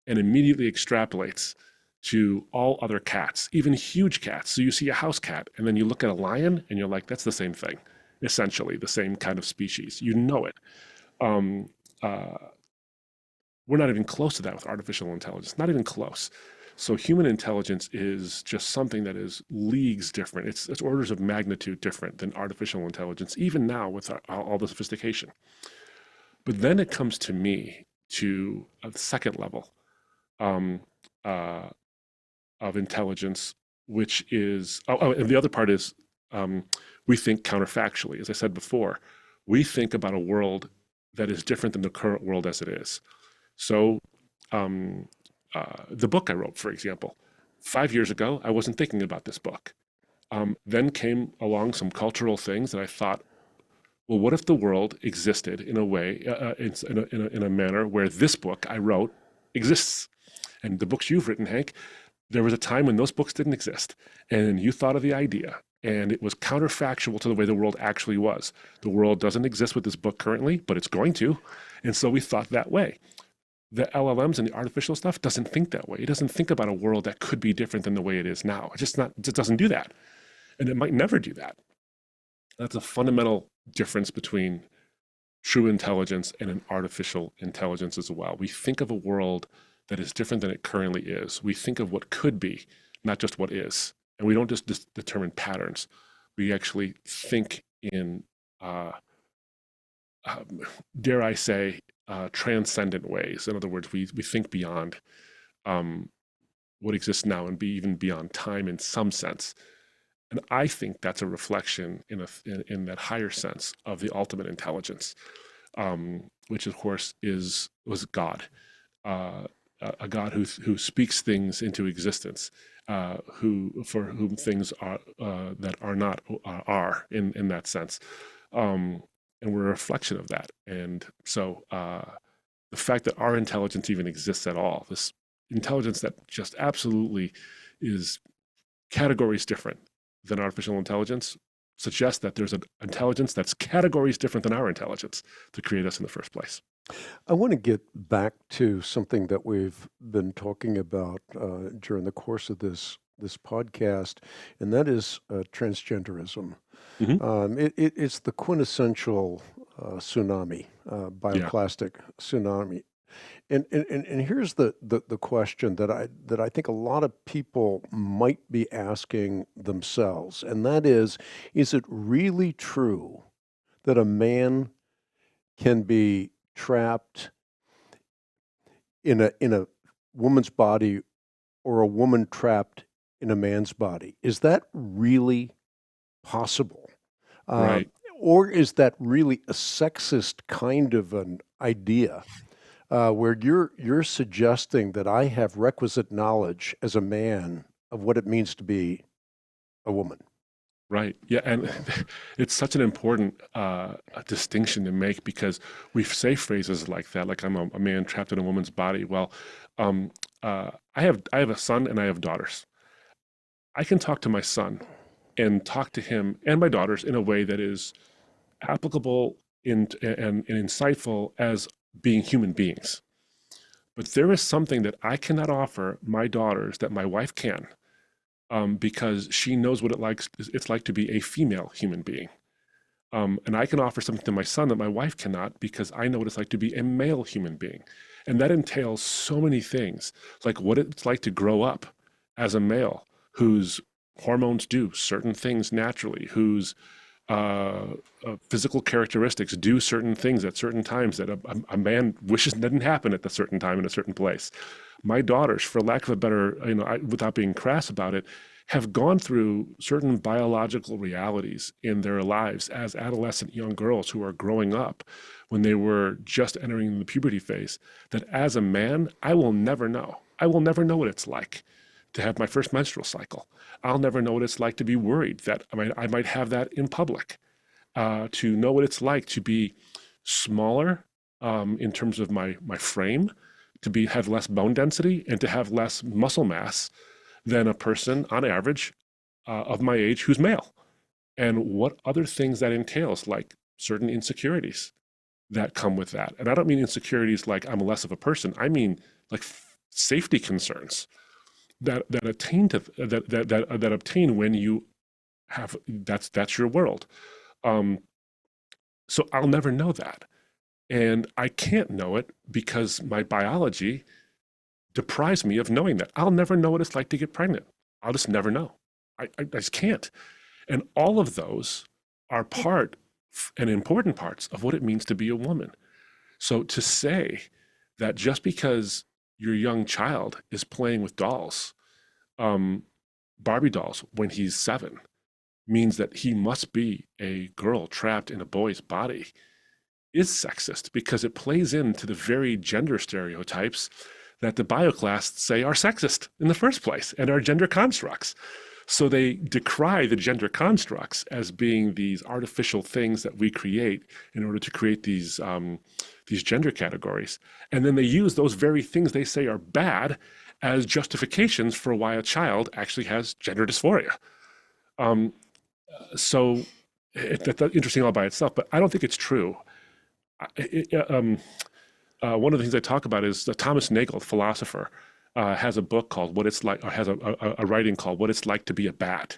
[SPEAKER 2] and immediately extrapolates to all other cats, even huge cats. So you see a house cat, and then you look at a lion, and you're like, that's the same thing, essentially, the same kind of species. You know it. Um, uh, we're not even close to that with artificial intelligence, not even close. So human intelligence is just something that is leagues different. It's orders of magnitude different than artificial intelligence, even now with all the sophistication. But then it comes to me to a second level um, uh, of intelligence, which is, and the other part is we think counterfactually. As I said before, we think about a world that is different than the current world as it is. So the book I wrote, for example, 5 years ago, I wasn't thinking about this book. Then came along some cultural things that I thought, well, what if the world existed in a way, in a manner where this book I wrote exists? And the books you've written, Hank, there was a time when those books didn't exist, and you thought of the idea, and it was counterfactual to the way the world actually was. The world doesn't exist with this book currently, but it's going to, and so we thought that way. The LLMs and the artificial stuff doesn't think that way. It doesn't think about a world that could be different than the way it is now. It just doesn't do that, and it might never do that. That's a fundamental difference between true intelligence and an artificial intelligence as well. We think of a world that is different than it currently is. We think of what could be, not just what is. And we don't just determine patterns. We actually think in, dare I say, transcendent ways. In other words, we think beyond what exists now and even beyond time in some sense. And I think that's a reflection in that higher sense of the ultimate intelligence, which of course was God. A God who speaks things into existence, for whom things are that are not are in that sense, and we're a reflection of that. And so the fact that our intelligence even exists at all, this intelligence that just absolutely is categories different than artificial intelligence, suggests that there's an intelligence that's categories different than our intelligence to create us in the first place.
[SPEAKER 1] I want to get back to something that we've been talking about during the course of this podcast, and that is transgenderism.
[SPEAKER 2] Mm-hmm.
[SPEAKER 1] It's the quintessential tsunami,
[SPEAKER 2] Yeah.
[SPEAKER 1] bioplastic tsunami. And here's the question that I think a lot of people might be asking themselves, and that is it really true that a man can be trapped in a woman's body or a woman trapped in a man's body? Is that really possible? Uh,
[SPEAKER 2] Right.
[SPEAKER 1] or is that really a sexist kind of an idea where you're suggesting that I have requisite knowledge as a man of what it means to be a woman?
[SPEAKER 2] Right. Yeah. And it's such an important distinction to make because we say phrases like that, like I'm a man trapped in a woman's body. Well, um, I have a son and I have daughters. I can talk to my son and talk to him and my daughters in a way that is applicable and insightful as being human beings. But there is something that I cannot offer my daughters that my wife can, because she knows what it's like to be a female human being. And I can offer something to my son that my wife cannot because I know what it's like to be a male human being. And that entails so many things, like what it's like to grow up as a male whose hormones do certain things naturally, whose uh, physical characteristics do certain things at certain times that a man wishes didn't happen at a certain time in a certain place. My daughters, for lack of a better, without being crass about it, have gone through certain biological realities in their lives as adolescent young girls who are growing up when they were just entering the puberty phase that as a man, I will never know. I will never know what it's like to have my first menstrual cycle. I'll never know what it's like to be worried that I might have that in public, to know what it's like to be smaller in terms of my frame, to have less bone density and to have less muscle mass than a person on average of my age who's male, and what other things that entails, like certain insecurities that come with that. And I don't mean insecurities like I'm less of a person. I mean like safety concerns that attain to that obtain when you have that's your world. Um, so I'll never know that, and I can't know it because my biology deprives me of knowing that. I'll never know what it's like to get pregnant. I'll just never know. I just can't. And all of those are part and important parts of what it means to be a woman. So to say that just because your young child is playing with dolls, um, Barbie dolls, when he's 7, means that he must be a girl trapped in a boy's body is sexist because it plays into the very gender stereotypes that the bioclasts say are sexist in the first place and are gender constructs. So they decry the gender constructs as being these artificial things that we create in order to create these gender categories. And then they use those very things they say are bad as justifications for why a child actually has gender dysphoria. Um, that's interesting all by itself, but I don't think it's true. One of the things I talk about is Thomas Nagel, the philosopher, has a book called "What It's Like," or has a writing called "What It's Like to Be a Bat."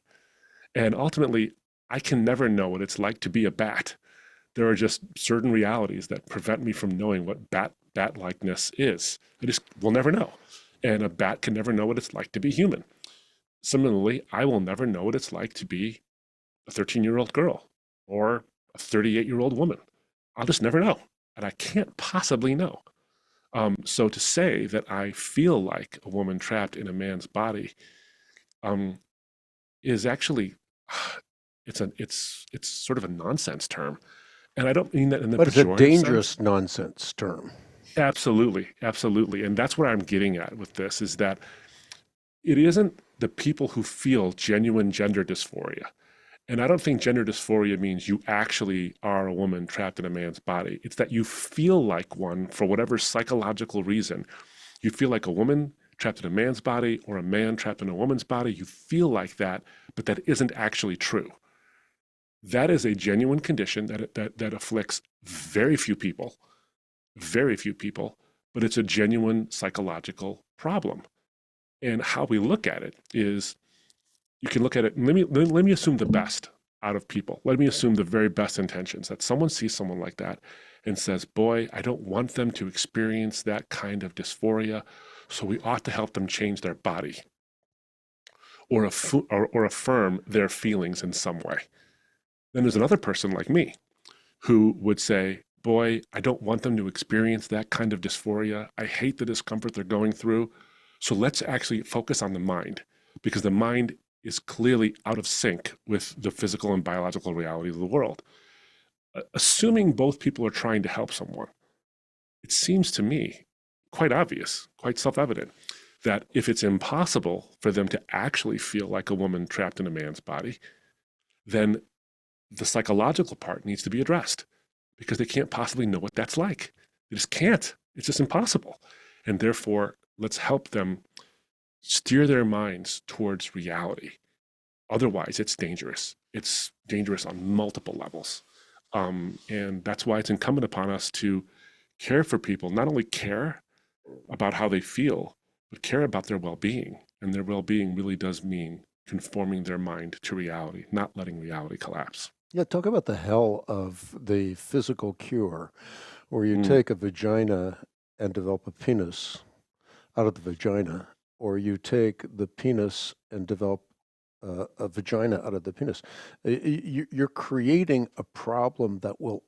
[SPEAKER 2] And ultimately, I can never know what it's like to be a bat. There are just certain realities that prevent me from knowing what bat-likeness is. I just will never know, and a bat can never know what it's like to be human. Similarly, I will never know what it's like to be a 13-year-old girl or a 38-year-old woman. I'll just never know, and I can't possibly know. So to say that I feel like a woman trapped in a man's body um, is actually it's sort of a nonsense term, and I don't mean that in the
[SPEAKER 1] But it's a
[SPEAKER 2] pejorative sense.
[SPEAKER 1] dangerous nonsense term.
[SPEAKER 2] Absolutely, absolutely, and that's what I'm getting at with this is that it isn't the people who feel genuine gender dysphoria. And I don't think gender dysphoria means you actually are a woman trapped in a man's body. It's that you feel like one for whatever psychological reason. You feel like a woman trapped in a man's body or a man trapped in a woman's body. You feel like that, but that isn't actually true. That is a genuine condition that afflicts very few people, but it's a genuine psychological problem. And how we look at it is you can look at it, let me assume the best out of people. Let me assume the very best intentions that someone sees someone like that and says, boy, I don't want them to experience that kind of dysphoria, so we ought to help them change their body or affirm their feelings in some way. Then there's another person like me who would say, boy, I don't want them to experience that kind of dysphoria. I hate the discomfort they're going through. So let's actually focus on the mind, because the mind is clearly out of sync with the physical and biological reality of the world. Assuming both people are trying to help someone, it seems to me quite obvious, quite self-evident, that if it's impossible for them to actually feel like a woman trapped in a man's body, then the psychological part needs to be addressed, because they can't possibly know what that's like. They just can't. It's just impossible. And therefore, let's help them steer their minds towards reality. Otherwise, it's dangerous. It's dangerous on multiple levels. And that's why it's incumbent upon us to care for people, not only care about how they feel, but care about their well-being. And their well-being really does mean conforming their mind to reality, not letting reality collapse.
[SPEAKER 1] Yeah, talk about the hell of the physical cure, where you
[SPEAKER 2] Mm,
[SPEAKER 1] take a vagina and develop a penis out of the vagina, or you take the penis and develop a vagina out of the penis. You're creating a problem that will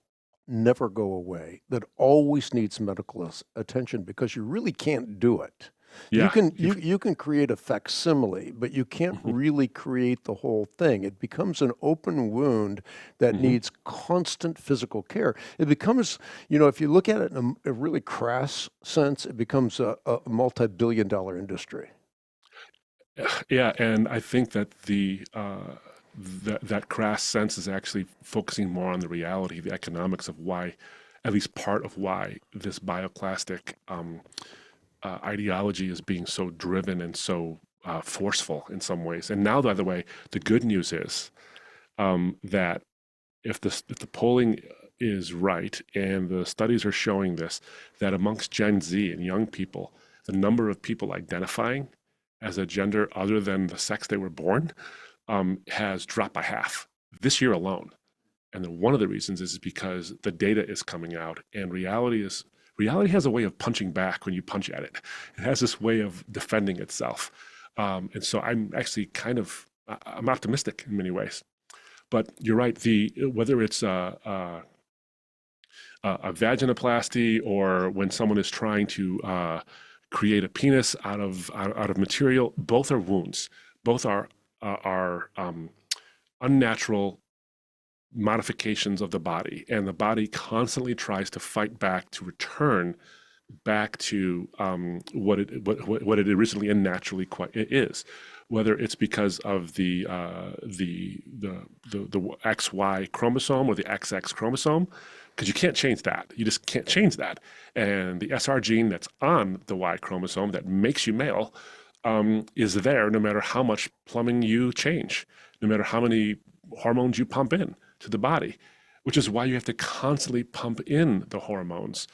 [SPEAKER 1] never go away, that always needs medical attention, because you really can't do it. You
[SPEAKER 2] yeah,
[SPEAKER 1] can
[SPEAKER 2] you've,
[SPEAKER 1] you can create a facsimile, but you can't
[SPEAKER 2] mhm,
[SPEAKER 1] really create the whole thing. It becomes an open wound that
[SPEAKER 2] mhm.
[SPEAKER 1] needs constant physical care. It becomes, if you look at it in a really crass sense, it becomes a multi-billion-dollar industry.
[SPEAKER 2] Yeah, and I think that that crass sense is actually focusing more on the reality, the economics of why, at least part of why this bioplastic ideology is being so driven and so forceful in some ways. And now, by the way, the good news is that if the polling is right and the studies are showing this, that amongst Gen Z and young people, the number of people identifying as a gender other than the sex they were born has dropped by half this year alone. And then one of the reasons is because the data is coming out, and reality has a way of punching back when you punch at it. It has this way of defending itself. And so I'm actually I'm optimistic in many ways. But you're right. Whether it's a vaginoplasty, or when someone is trying to create a penis out of material, both are wounds. Both are unnatural modifications of the body, and the body constantly tries to fight back to return back to what it originally and naturally is, whether it's because of the XY chromosome or the XX chromosome, because you can't change that. You just can't change that. And the SR gene that's on the Y chromosome that makes you male is there no matter how much plumbing you change, no matter how many hormones you pump in to the body, which is why you have to constantly pump in the hormones,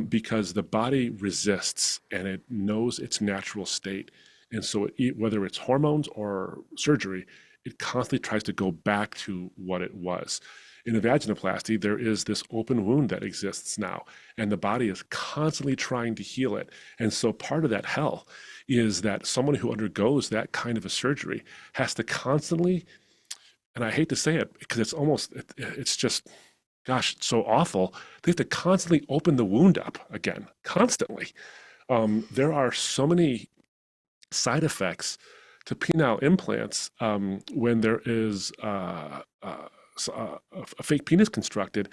[SPEAKER 2] because the body resists and it knows its natural state. And so, whether it's hormones or surgery, it constantly tries to go back to what it was. In a vaginoplasty, there is this open wound that exists now, and the body is constantly trying to heal it. And so, part of that hell is that someone who undergoes that kind of a surgery has to constantly, and I hate to say it because it's just, gosh, it's so awful. They have to constantly open the wound up again, constantly. There are so many side effects to penile implants when there is a fake penis constructed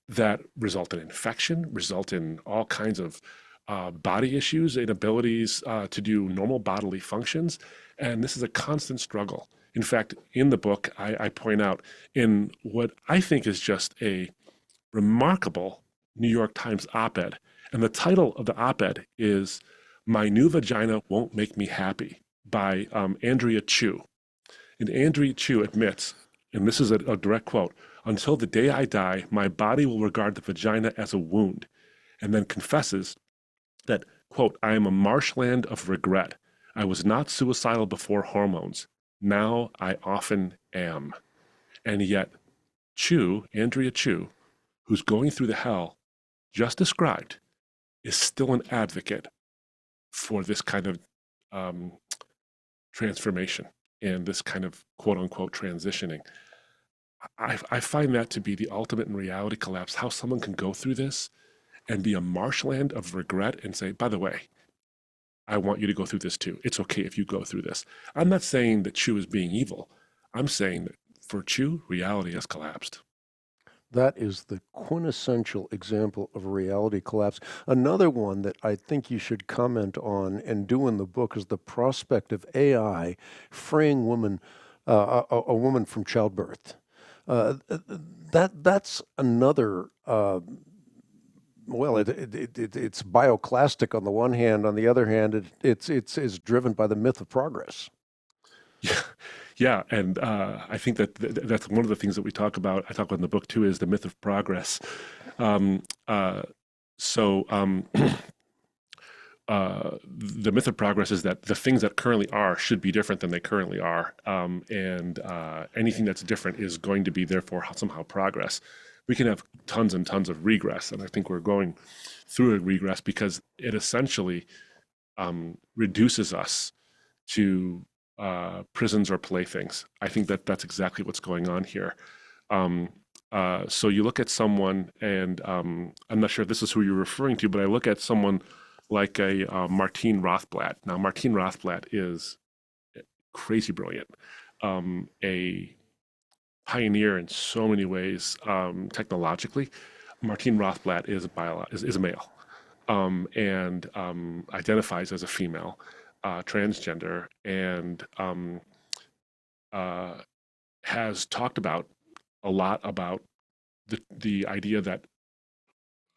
[SPEAKER 2] that result in infection, result in all kinds of body issues, inabilities to do normal bodily functions. And this is a constant struggle. In fact, in the book, I point out in what I think is just a remarkable New York Times op-ed. And the title of the op-ed is "My New Vagina Won't Make Me Happy" by Andrea Chu. And Andrea Chu admits, and this is a direct quote, "Until the day I die, my body will regard the vagina as a wound," and then confesses that, quote, "I am a marshland of regret. I was not suicidal before hormones. Now I often am." And yet, Andrea Chu, who's going through the hell just described is still an advocate for this kind of um, transformation and this kind of quote unquote transitioning. I find that to be the ultimate in reality collapse, how someone can go through this and be a marshland of regret and say, by the way, I want you to go through this too. It's okay if you go through this. I'm not saying that Chu is being evil. I'm saying that for Chu, reality has collapsed.
[SPEAKER 1] That is the quintessential example of reality collapse. Another one that I think you should comment on and do in the book is the prospect of AI freeing a woman from childbirth. That's another. It's bioclastic on the one hand. On the other hand, it's driven by the myth of progress.
[SPEAKER 2] Yeah, yeah, and I think that that's one of the things that we talk about. I talk about in the book too is the myth of progress. Um, uh, so the myth of progress is that the things that currently are should be different than they currently are, and anything that's different is going to be therefore somehow progress. We can have tons and tons of regress, and I think we're going through a regress because it essentially reduces us to prisons or playthings. I think that that's exactly what's going on here. Um, so you look at someone, and I'm not sure if this is who you're referring to, but I look at someone like a Martine Rothblatt. Now, Martine Rothblatt is crazy brilliant, a pioneer in so many ways technologically. Martine Rothblatt is a male and identifies as a female, transgender, and uh, has talked about a lot about the idea that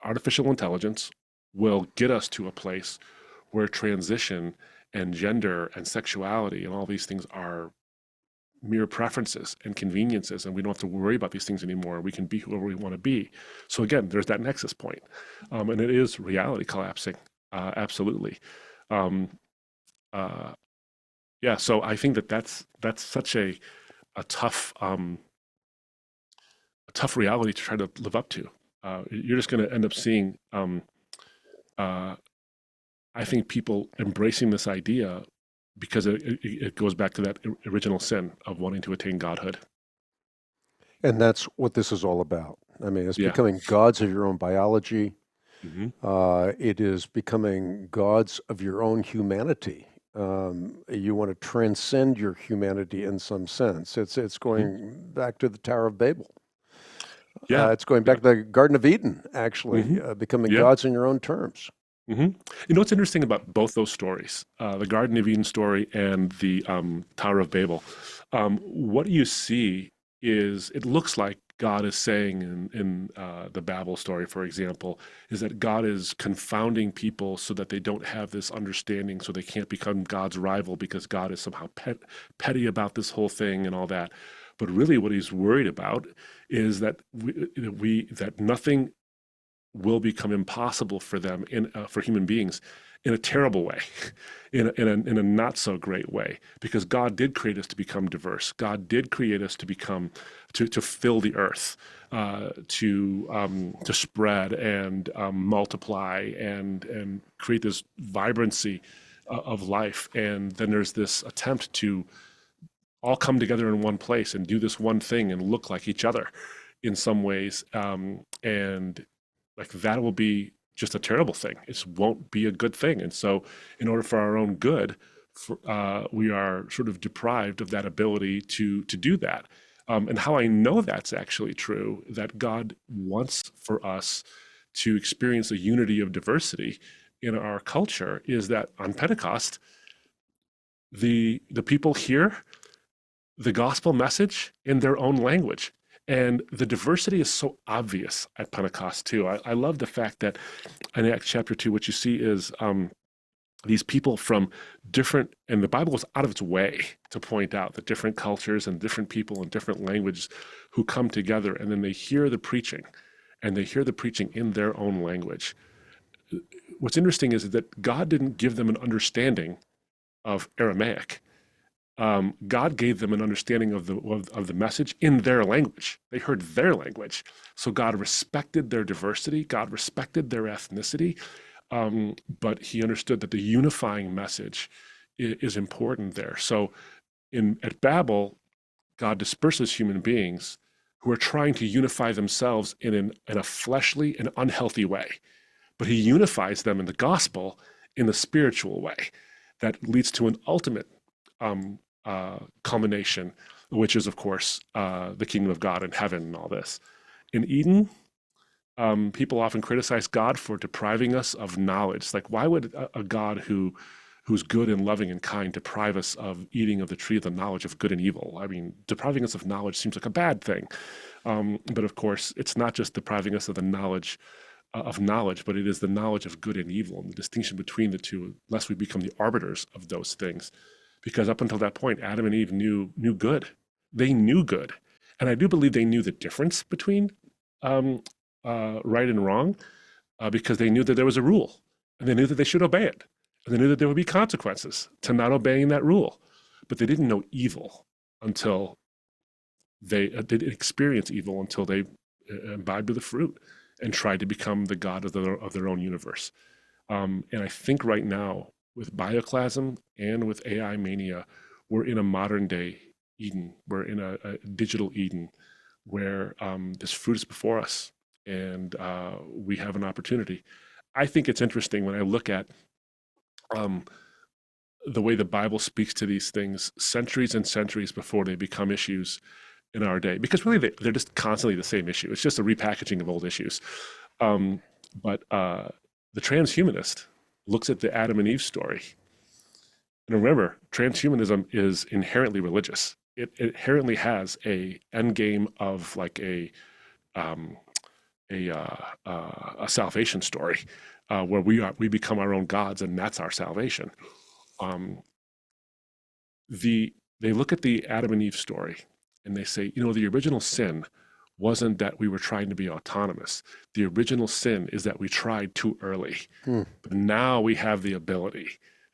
[SPEAKER 2] artificial intelligence will get us to a place where transition and gender and sexuality and all these things are mere preferences and conveniences, and we don't have to worry about these things anymore. We can be whoever we want to be. So again, there's that nexus point, and it is reality collapsing, absolutely. Um, uh, yeah, so I think that that's such a tough reality to try to live up to. You're just going to end up seeing, uh, I think, people embracing this idea because it goes back to that original sin of wanting to attain godhood.
[SPEAKER 1] And that's what this is all about. I mean, it's
[SPEAKER 2] Yeah.
[SPEAKER 1] becoming gods of your own biology.
[SPEAKER 2] Hmm.
[SPEAKER 1] It is becoming gods of your own humanity. You want to transcend your humanity in some sense. It's
[SPEAKER 2] Hmm.
[SPEAKER 1] going back to the Tower of Babel.
[SPEAKER 2] Yeah.
[SPEAKER 1] It's going
[SPEAKER 2] Yeah.
[SPEAKER 1] back to the Garden of Eden, actually,
[SPEAKER 2] Hmm.
[SPEAKER 1] becoming
[SPEAKER 2] Yeah.
[SPEAKER 1] gods in your own terms.
[SPEAKER 2] Hmm. You know what's interesting about both those stories, the Garden of Eden story and the Tower of Babel? What you see is it looks like God is saying in the Babel story, for example, is that God is confounding people so that they don't have this understanding, so they can't become God's rival because God is somehow petty about this whole thing and all that. But really, what he's worried about is that that nothing will become impossible for them for human beings in a terrible way, in a not so great way, because God did create us to become diverse. God did create us to become to fill the earth, to spread and multiply and create this vibrancy of life. And then there's this attempt to all come together in one place and do this one thing and look like each other in some ways. And like that will be just a terrible thing. It won't be a good thing. And so, in order for our own good, we are sort of deprived of that ability to do that. And how I know that's actually true, that God wants for us to experience a unity of diversity in our culture, is that on Pentecost, the people hear the gospel message in their own language. And the diversity is so obvious at Pentecost, too. I love the fact that in Acts chapter 2, what you see is these people from different, and the Bible goes out of its way to point out that different cultures and different people and different languages who come together, and then they hear the preaching, and they hear the preaching in their own language. What's interesting is that God didn't give them an understanding of Aramaic. God gave them an understanding of the message in their language. They heard their language. So God respected their diversity. God respected their ethnicity. But he understood that the unifying message is important there. So at Babel, God disperses human beings who are trying to unify themselves in a fleshly and unhealthy way. But he unifies them in the gospel in a spiritual way that leads to an ultimate culmination, which is, of course, the kingdom of God and heaven and all this. In Eden, people often criticize God for depriving us of knowledge. Like, why would a God who's good and loving and kind deprive us of eating of the tree of the knowledge of good and evil? I mean, depriving us of knowledge seems like a bad thing. But of course, it's not just depriving us of the knowledge of knowledge, but it is the knowledge of good and evil and the distinction between the two, lest we become the arbiters of those things. Because up until that point, Adam and Eve knew good. They knew good. And I do believe they knew the difference between right and wrong, because they knew that there was a rule and they knew that they should obey it. And they knew that there would be consequences to not obeying that rule. But they didn't know evil until they didn't experience evil until they imbibed of the fruit and tried to become the God of their own universe. And I think right now, with bioclasm and with AI mania, we're in a modern day Eden. We're in a digital Eden where this fruit is before us and we have an opportunity. I think it's interesting when I look at the way the Bible speaks to these things centuries and centuries before they become issues in our day, because really they're just constantly the same issue. It's just a repackaging of old issues. But the transhumanist looks at the Adam and Eve story. And remember, transhumanism is inherently religious. It inherently has a end game of like a salvation story where we become our own gods, and that's our salvation. They look at the Adam and Eve story and they say, the original sin wasn't that we were trying to be autonomous. The original sin is that we tried too early. But now we have the ability.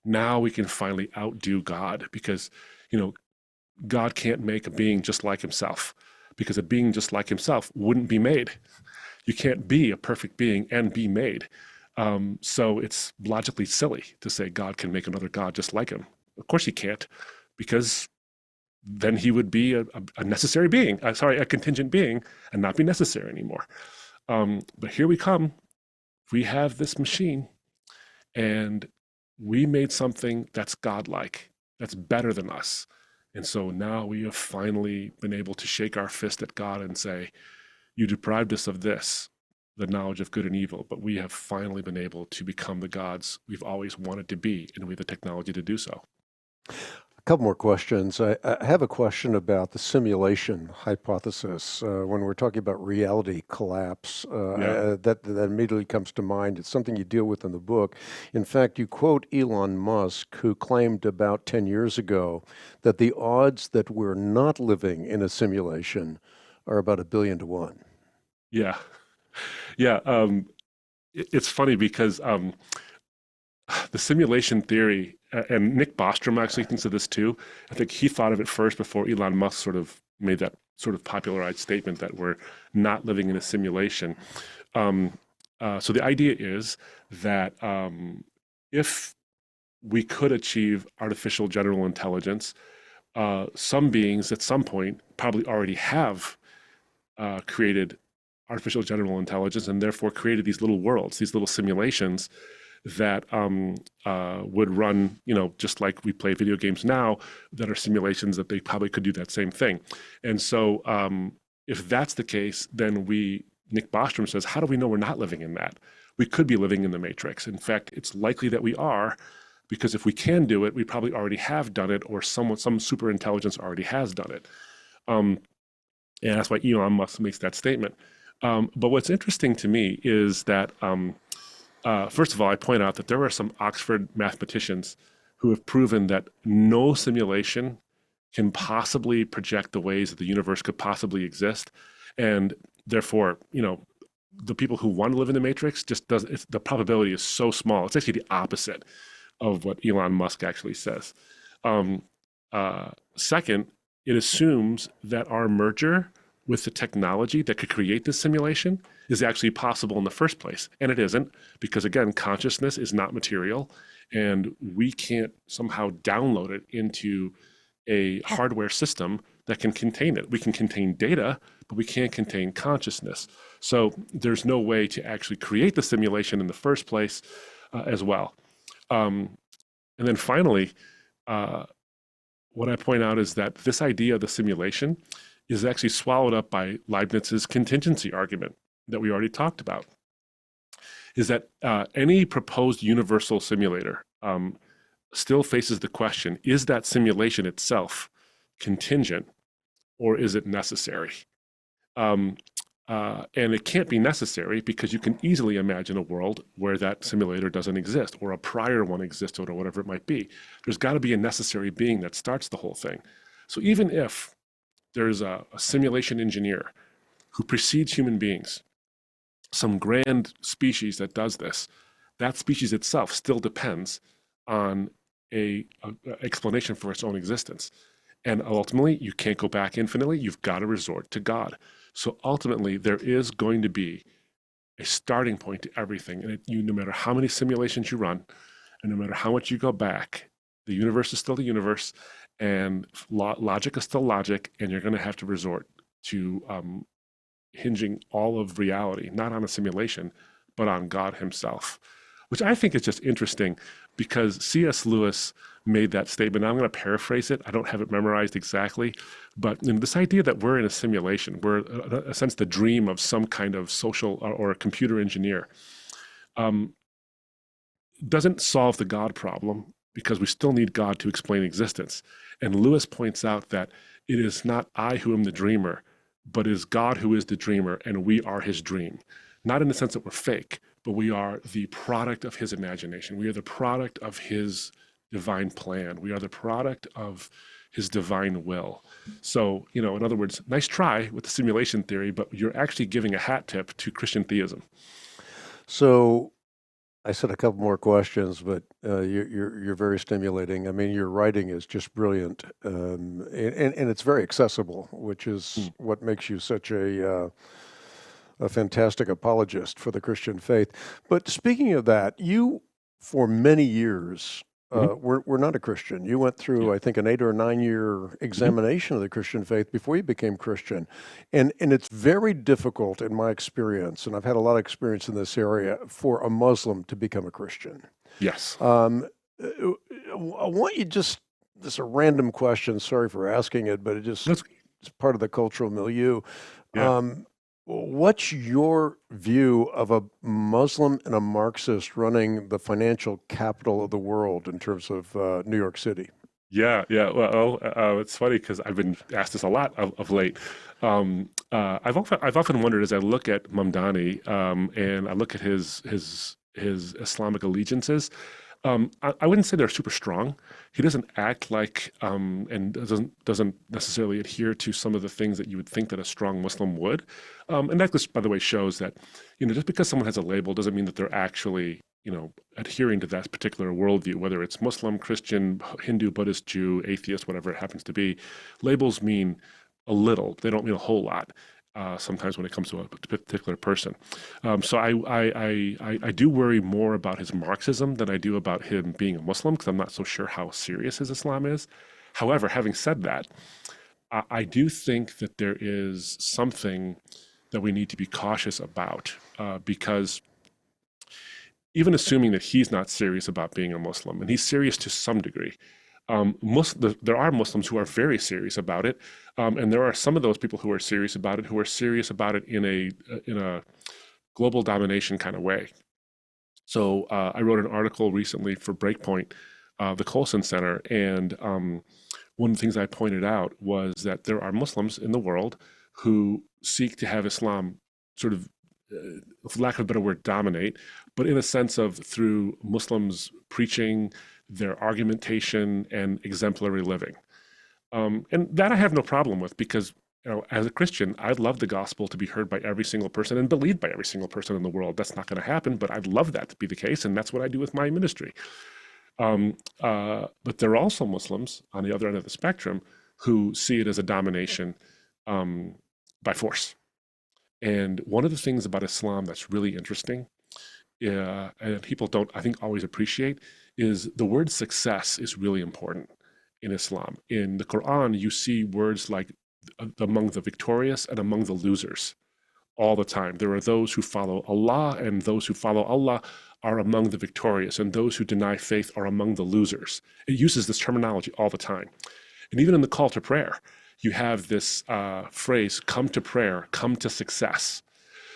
[SPEAKER 2] Now we can finally outdo God, because, God can't make a being just like himself, because a being just like himself wouldn't be made. You can't be a perfect being and be made. So it's logically silly to say God can make another God just like him. Of course he can't, because then he would be a necessary being, a contingent being, and not be necessary anymore. But here we come. We have this machine, and we made something that's godlike, that's better than us. And so now we have finally been able to shake our fist at God and say, you deprived us of this, the knowledge of good and evil, but we have finally been able to become the gods we've always wanted to be, and we have the technology to do so.
[SPEAKER 1] A couple more questions. I have a question about the simulation hypothesis. When we're talking about reality collapse, that immediately comes to mind. It's something you deal with in the book. In fact, you quote Elon Musk, who claimed about 10 years ago that the odds that we're not living in a simulation are about 1,000,000,000 to 1.
[SPEAKER 2] Yeah. Yeah. It's funny because the simulation theory, and Nick Bostrom actually thinks of this too. I think he thought of it first before Elon Musk sort of made that sort of popularized statement that we're not living in a simulation. So the idea is that if we could achieve artificial general intelligence, some beings at some point probably already have created artificial general intelligence, and therefore created these little worlds, these little simulations that would run, just like we play video games now, that are simulations that they probably could do that same thing. And so if that's the case, then Nick Bostrom says, how do we know we're not living in that? We could be living in the Matrix. In fact, it's likely that we are, because if we can do it, we probably already have done it, or some super intelligence already has done it. And that's why Elon Musk makes that statement. But what's interesting to me is that, first of all, I point out that there are some Oxford mathematicians who have proven that no simulation can possibly project the ways that the universe could possibly exist. And therefore, the people who want to live in the Matrix the probability is so small. It's actually the opposite of what Elon Musk actually says. Second, it assumes that our merger with the technology that could create this simulation is actually possible in the first place. And it isn't, because again, consciousness is not material, and we can't somehow download it into a hardware system that can contain it. We can contain data, but we can't contain consciousness. So there's no way to actually create the simulation in the first place as well. And then finally, what I point out is that this idea of the simulation is actually swallowed up by Leibniz's contingency argument that we already talked about, is that any proposed universal simulator still faces the question, is that simulation itself contingent or is it necessary? And it can't be necessary because you can easily imagine a world where that simulator doesn't exist or a prior one existed or whatever it might be. There's got to be a necessary being that starts the whole thing. So even if there's a simulation engineer who precedes human beings, some grand species that does this, that species itself still depends on a explanation for its own existence. And ultimately, you can't go back infinitely. You've got to resort to God. So ultimately, there is going to be a starting point to everything. And no matter how many simulations you run, and no matter how much you go back, the universe is still the universe, and logic is still logic, and you're going to have to resort to hinging all of reality, not on a simulation, but on God himself, which I think is just interesting because C.S. Lewis made that statement. I'm going to paraphrase it. I don't have it memorized exactly, but this idea that we're in a simulation, we're in a sense the dream of some kind of social or a computer engineer, doesn't solve the God problem because we still need God to explain existence. And Lewis points out that it is not I who am the dreamer, but it is God who is the dreamer, and we are his dream. Not in the sense that we're fake, but we are the product of his imagination. We are the product of his divine plan. We are the product of his divine will. So, in other words, nice try with the simulation theory, but you're actually giving a hat tip to Christian theism.
[SPEAKER 1] So I said a couple more questions, but you're very stimulating. I mean, your writing is just brilliant, and it's very accessible, which is what makes you such a fantastic apologist for the Christian faith. But speaking of that, you, for many years, were not a Christian. You went through, I think, an 8 or 9 year examination of the Christian faith before you became Christian. And it's very difficult in my experience, and I've had a lot of experience in this area, for a Muslim to become a Christian.
[SPEAKER 2] Yes.
[SPEAKER 1] I want you just a random question. Sorry for asking it, but it's part of the cultural milieu.
[SPEAKER 2] Yeah.
[SPEAKER 1] What's your view of a Muslim and a Marxist running the financial capital of the world in terms of New York City?
[SPEAKER 2] Yeah. Well, it's funny because I've been asked this a lot of late. I've often wondered as I look at Mamdani and I look at his Islamic allegiances. I wouldn't say they're super strong. He doesn't act like and doesn't necessarily adhere to some of the things that you would think that a strong Muslim would. And that just, by the way, shows that just because someone has a label doesn't mean that they're actually adhering to that particular worldview, whether it's Muslim, Christian, Hindu, Buddhist, Jew, atheist, whatever it happens to be. Labels mean a little; they don't mean a whole lot. Sometimes when it comes to a particular person. So I do worry more about his Marxism than I do about him being a Muslim because I'm not so sure how serious his Islam is. However, having said that, I do think that there is something that we need to be cautious about because even assuming that he's not serious about being a Muslim, and he's serious to some degree, there are Muslims who are very serious about it, and there are some of those people who are serious about it in a global domination kind of way. So I wrote an article recently for Breakpoint, the Colson Center, and one of the things I pointed out was that there are Muslims in the world who seek to have Islam sort of, for lack of a better word, dominate, but in a sense of through Muslims preaching their argumentation and exemplary living. And that I have no problem with because, as a Christian, I'd love the gospel to be heard by every single person and believed by every single person in the world. That's not going to happen, but I'd love that to be the case, and that's what I do with my ministry. But there are also Muslims on the other end of the spectrum who see it as a domination um, by force. And one of the things about Islam that's really interesting, and people don't, I think, always appreciate, is the word success is really important in Islam. In the Quran, you see words like among the victorious and among the losers all the time. There are those who follow Allah, and those who follow Allah are among the victorious, and those who deny faith are among the losers. It uses this terminology all the time. And even in the call to prayer, you have this phrase, come to prayer, come to success.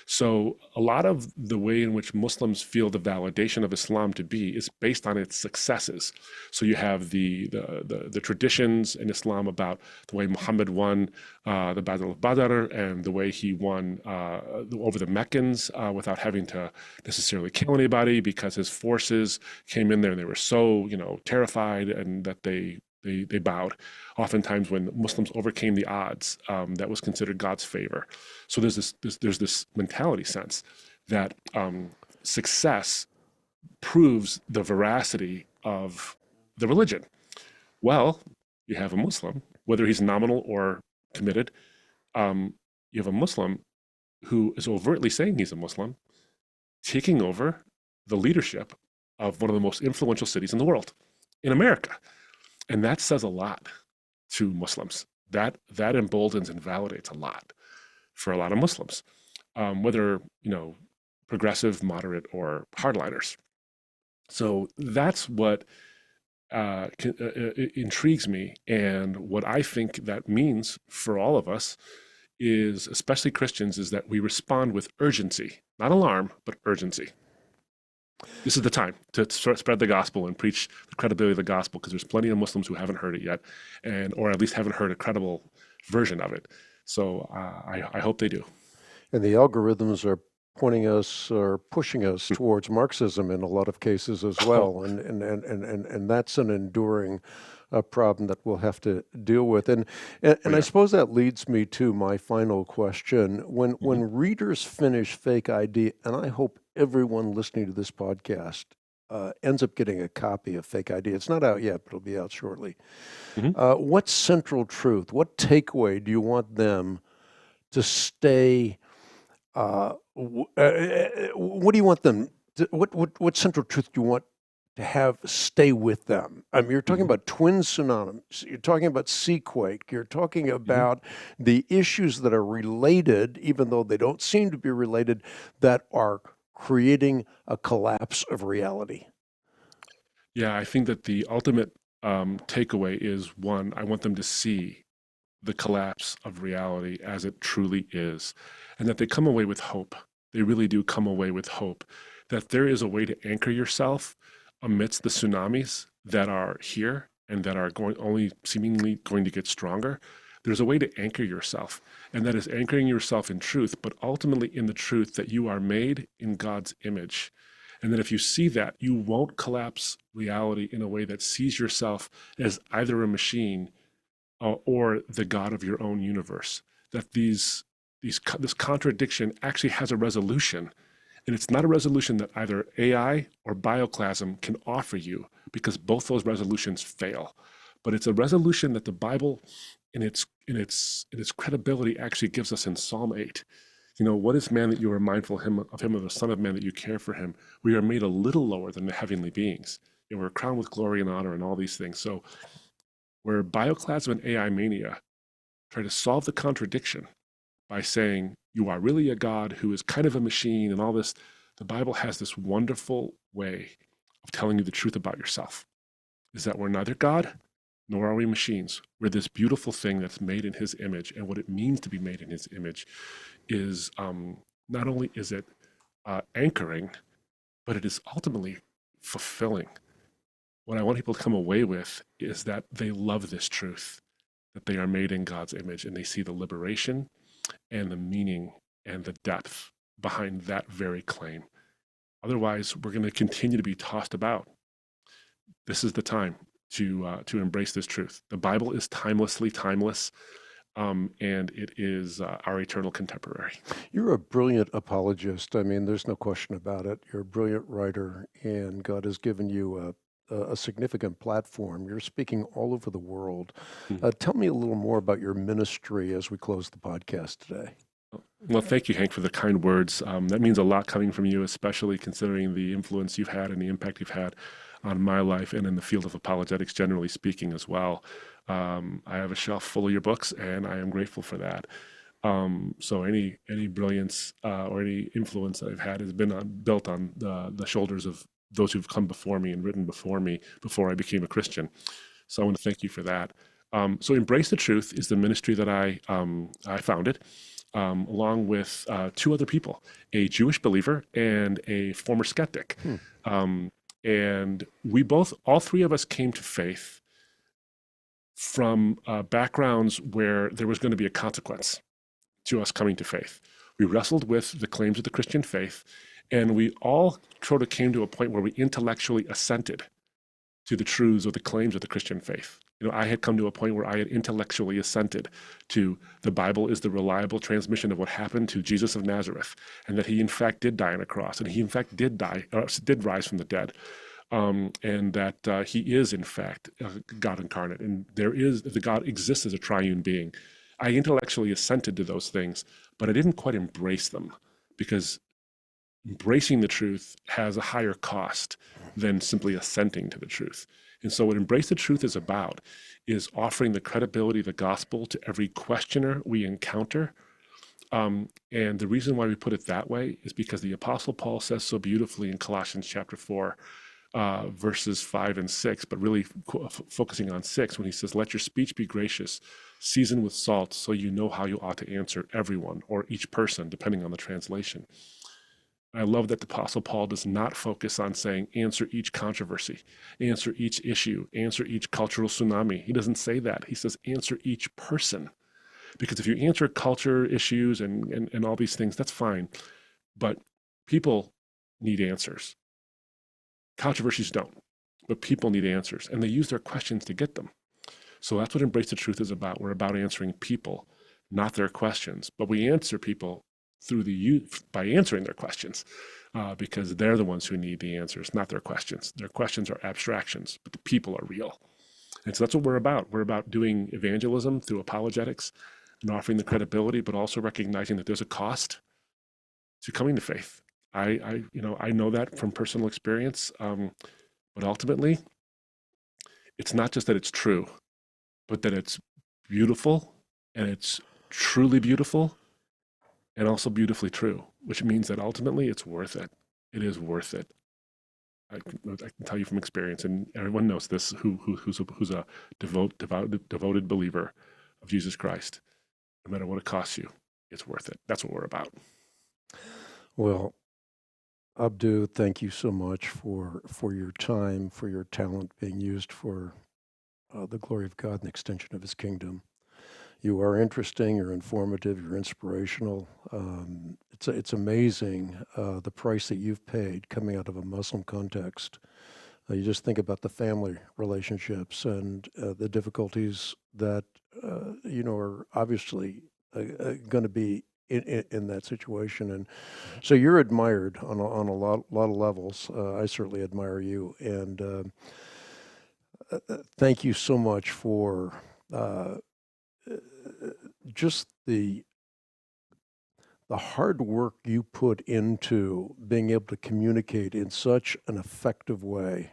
[SPEAKER 2] So a lot of the way in which Muslims feel the validation of Islam to be is based on its successes. So you have the traditions in Islam about the way Muhammad won the Battle of Badr and the way he won over the Meccans without having to necessarily kill anybody because his forces came in there and they were so terrified and that they bowed. Oftentimes, when Muslims overcame the odds, that was considered God's favor. So there's this mentality sense that success proves the veracity of the religion. Well, you have a Muslim, whether he's nominal or committed, you have a Muslim who is overtly saying he's a Muslim, taking over the leadership of one of the most influential cities in the world, in America. And that says a lot to Muslims. That emboldens and validates a lot for a lot of Muslims, whether progressive, moderate, or hardliners. So that's what intrigues me, and what I think that means for all of us is, especially Christians, is that we respond with urgency, not alarm, but urgency. This is the time to spread the gospel and preach the credibility of the gospel, because there's plenty of Muslims who haven't heard it yet, or at least haven't heard a credible version of it. So I hope they do.
[SPEAKER 1] And the algorithms are pointing us or pushing us towards Marxism in a lot of cases as well. And that's an enduring problem that we'll have to deal with. And I suppose that leads me to my final question. When readers finish Fake ID, and I hope everyone listening to this podcast ends up getting a copy of Fake ID. It's not out yet, but it'll be out shortly. What central truth, what takeaway do you want them to stay? What do you want them? What central truth do you want to have stay with them? I mean, you're talking about twin tsunamis. You're talking about seaquake. You're talking about the issues that are related, even though they don't seem to be related, that are creating a collapse of reality.
[SPEAKER 2] Yeah, I think that the ultimate takeaway is, one, I want them to see the collapse of reality as it truly is, and that they come away with hope. They really do come away with hope that there is a way to anchor yourself amidst the tsunamis that are here and that are only seemingly going to get stronger. There's a way to anchor yourself, and that is anchoring yourself in truth, but ultimately in the truth that you are made in God's image. And that if you see that, you won't collapse reality in a way that sees yourself as either a machine or the God of your own universe. That this contradiction actually has a resolution. And it's not a resolution that either AI or bioclasm can offer you, because both those resolutions fail. But it's a resolution that the Bible, in its credibility, actually gives us in Psalm 8. What is man that you are mindful of him, or the Son of Man that you care for him? We are made a little lower than the heavenly beings. We're crowned with glory and honor and all these things. So where bioclasm and AI mania try to solve the contradiction by saying you are really a God who is kind of a machine and all this, the Bible has this wonderful way of telling you the truth about yourself, is that we're neither God nor are we machines. We're this beautiful thing that's made in his image. And what it means to be made in his image is not only is it anchoring, but it is ultimately fulfilling. What I want people to come away with is that they love this truth, that they are made in God's image, and they see the liberation and the meaning and the depth behind that very claim. Otherwise, we're going to continue to be tossed about. This is the time to embrace this truth. The Bible is timelessly timeless, and it is our eternal contemporary.
[SPEAKER 1] You're a brilliant apologist. I mean, there's no question about it. You're a brilliant writer, and God has given you a significant platform. You're speaking all over the world.
[SPEAKER 2] Mm.
[SPEAKER 1] Tell me a little more about your ministry as we close the podcast today.
[SPEAKER 2] Well, thank you, Hank, for the kind words. That means a lot coming from you, especially considering the influence you've had and the impact you've had on my life and in the field of apologetics, generally speaking, as well. I have a shelf full of your books, and I am grateful for that. So any brilliance or any influence that I've had has been built on the shoulders of those who've come before me and written before me before I became a Christian. So I want to thank you for that. So Embrace the Truth is the ministry that I founded, along with two other people, a Jewish believer and a former skeptic. And we all three of us came to faith from backgrounds where there was going to be a consequence to us coming to faith. We wrestled with the claims of the Christian faith, and we all sort of came to a point where we intellectually assented to the truths or the claims of the Christian faith. I had come to a point where I had intellectually assented to the Bible is the reliable transmission of what happened to Jesus of Nazareth, and that he in fact did die on a cross, and he in fact did rise from the dead, and that he is in fact God incarnate, and the God exists as a triune being. I intellectually assented to those things, but I didn't quite embrace them, because embracing the truth has a higher cost than simply assenting to the truth. And so what Embrace the Truth is about is offering the credibility of the gospel to every questioner we encounter. And the reason why we put it that way is because the Apostle Paul says so beautifully in Colossians chapter 4, verses 5 and 6, but really focusing on 6, when he says, "Let your speech be gracious, seasoned with salt, so you know how you ought to answer everyone," or each person, depending on the translation. I love that the Apostle Paul does not focus on saying, answer each controversy, answer each issue, answer each cultural tsunami. He doesn't say that. He says, answer each person. Because if you answer culture issues and all these things, that's fine. But people need answers. Controversies don't, but people need answers, and they use their questions to get them. So that's what Embrace the Truth is about. We're about answering people, not their questions, but we answer people by answering their questions, because they're the ones who need the answers, not their questions. Their questions are abstractions, but the people are real. And so that's what we're about. We're about doing evangelism through apologetics and offering the credibility, but also recognizing that there's a cost to coming to faith. I know that from personal experience, but ultimately, it's not just that it's true, but that it's beautiful, and it's truly beautiful, and also beautifully true, which means that ultimately it's worth it. It is worth it. I can tell you from experience, and everyone knows this who's a devoted believer of Jesus Christ. No matter what it costs you, it's worth it. That's what we're about.
[SPEAKER 1] Well, Abdu, thank you so much for your time, for your talent being used for the glory of God and the extension of his kingdom. You are interesting, you're informative, you're inspirational. It's amazing the price that you've paid coming out of a Muslim context. You just think about the family relationships and the difficulties that are obviously going to be in that situation. And so you're admired on a lot of levels. I certainly admire you, and thank you so much for just the hard work you put into being able to communicate in such an effective way.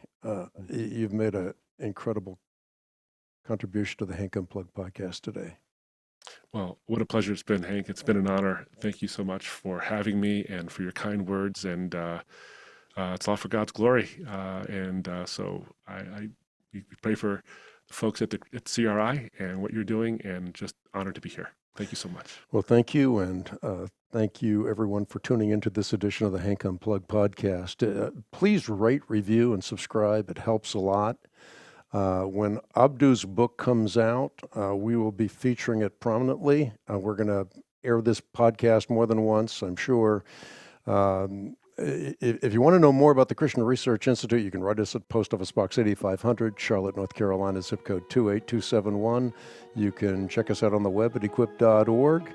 [SPEAKER 1] You've made an incredible contribution to the Hank Unplugged podcast today.
[SPEAKER 2] Well, what a pleasure it's been, Hank. It's been an honor. Thank you so much for having me and for your kind words. And it's all for God's glory. So we pray for the folks at CRI and what you're doing, and just honored to be here. Thank you so much.
[SPEAKER 1] Well, thank you, and thank you, everyone, for tuning into this edition of the Hank Unplugged podcast. Please rate, review, and subscribe. It helps a lot. When Abdu's book comes out, we will be featuring it prominently. We're going to air this podcast more than once, I'm sure. If you want to know more about the Christian Research Institute, you can write us at Post Office Box 8500, Charlotte, North Carolina, zip code 28271. You can check us out on the web at equip.org.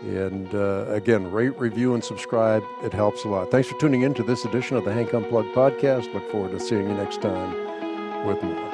[SPEAKER 1] And again, rate, review, and subscribe. It helps a lot. Thanks for tuning in to this edition of the Hank Unplugged podcast. Look forward to seeing you next time. with more.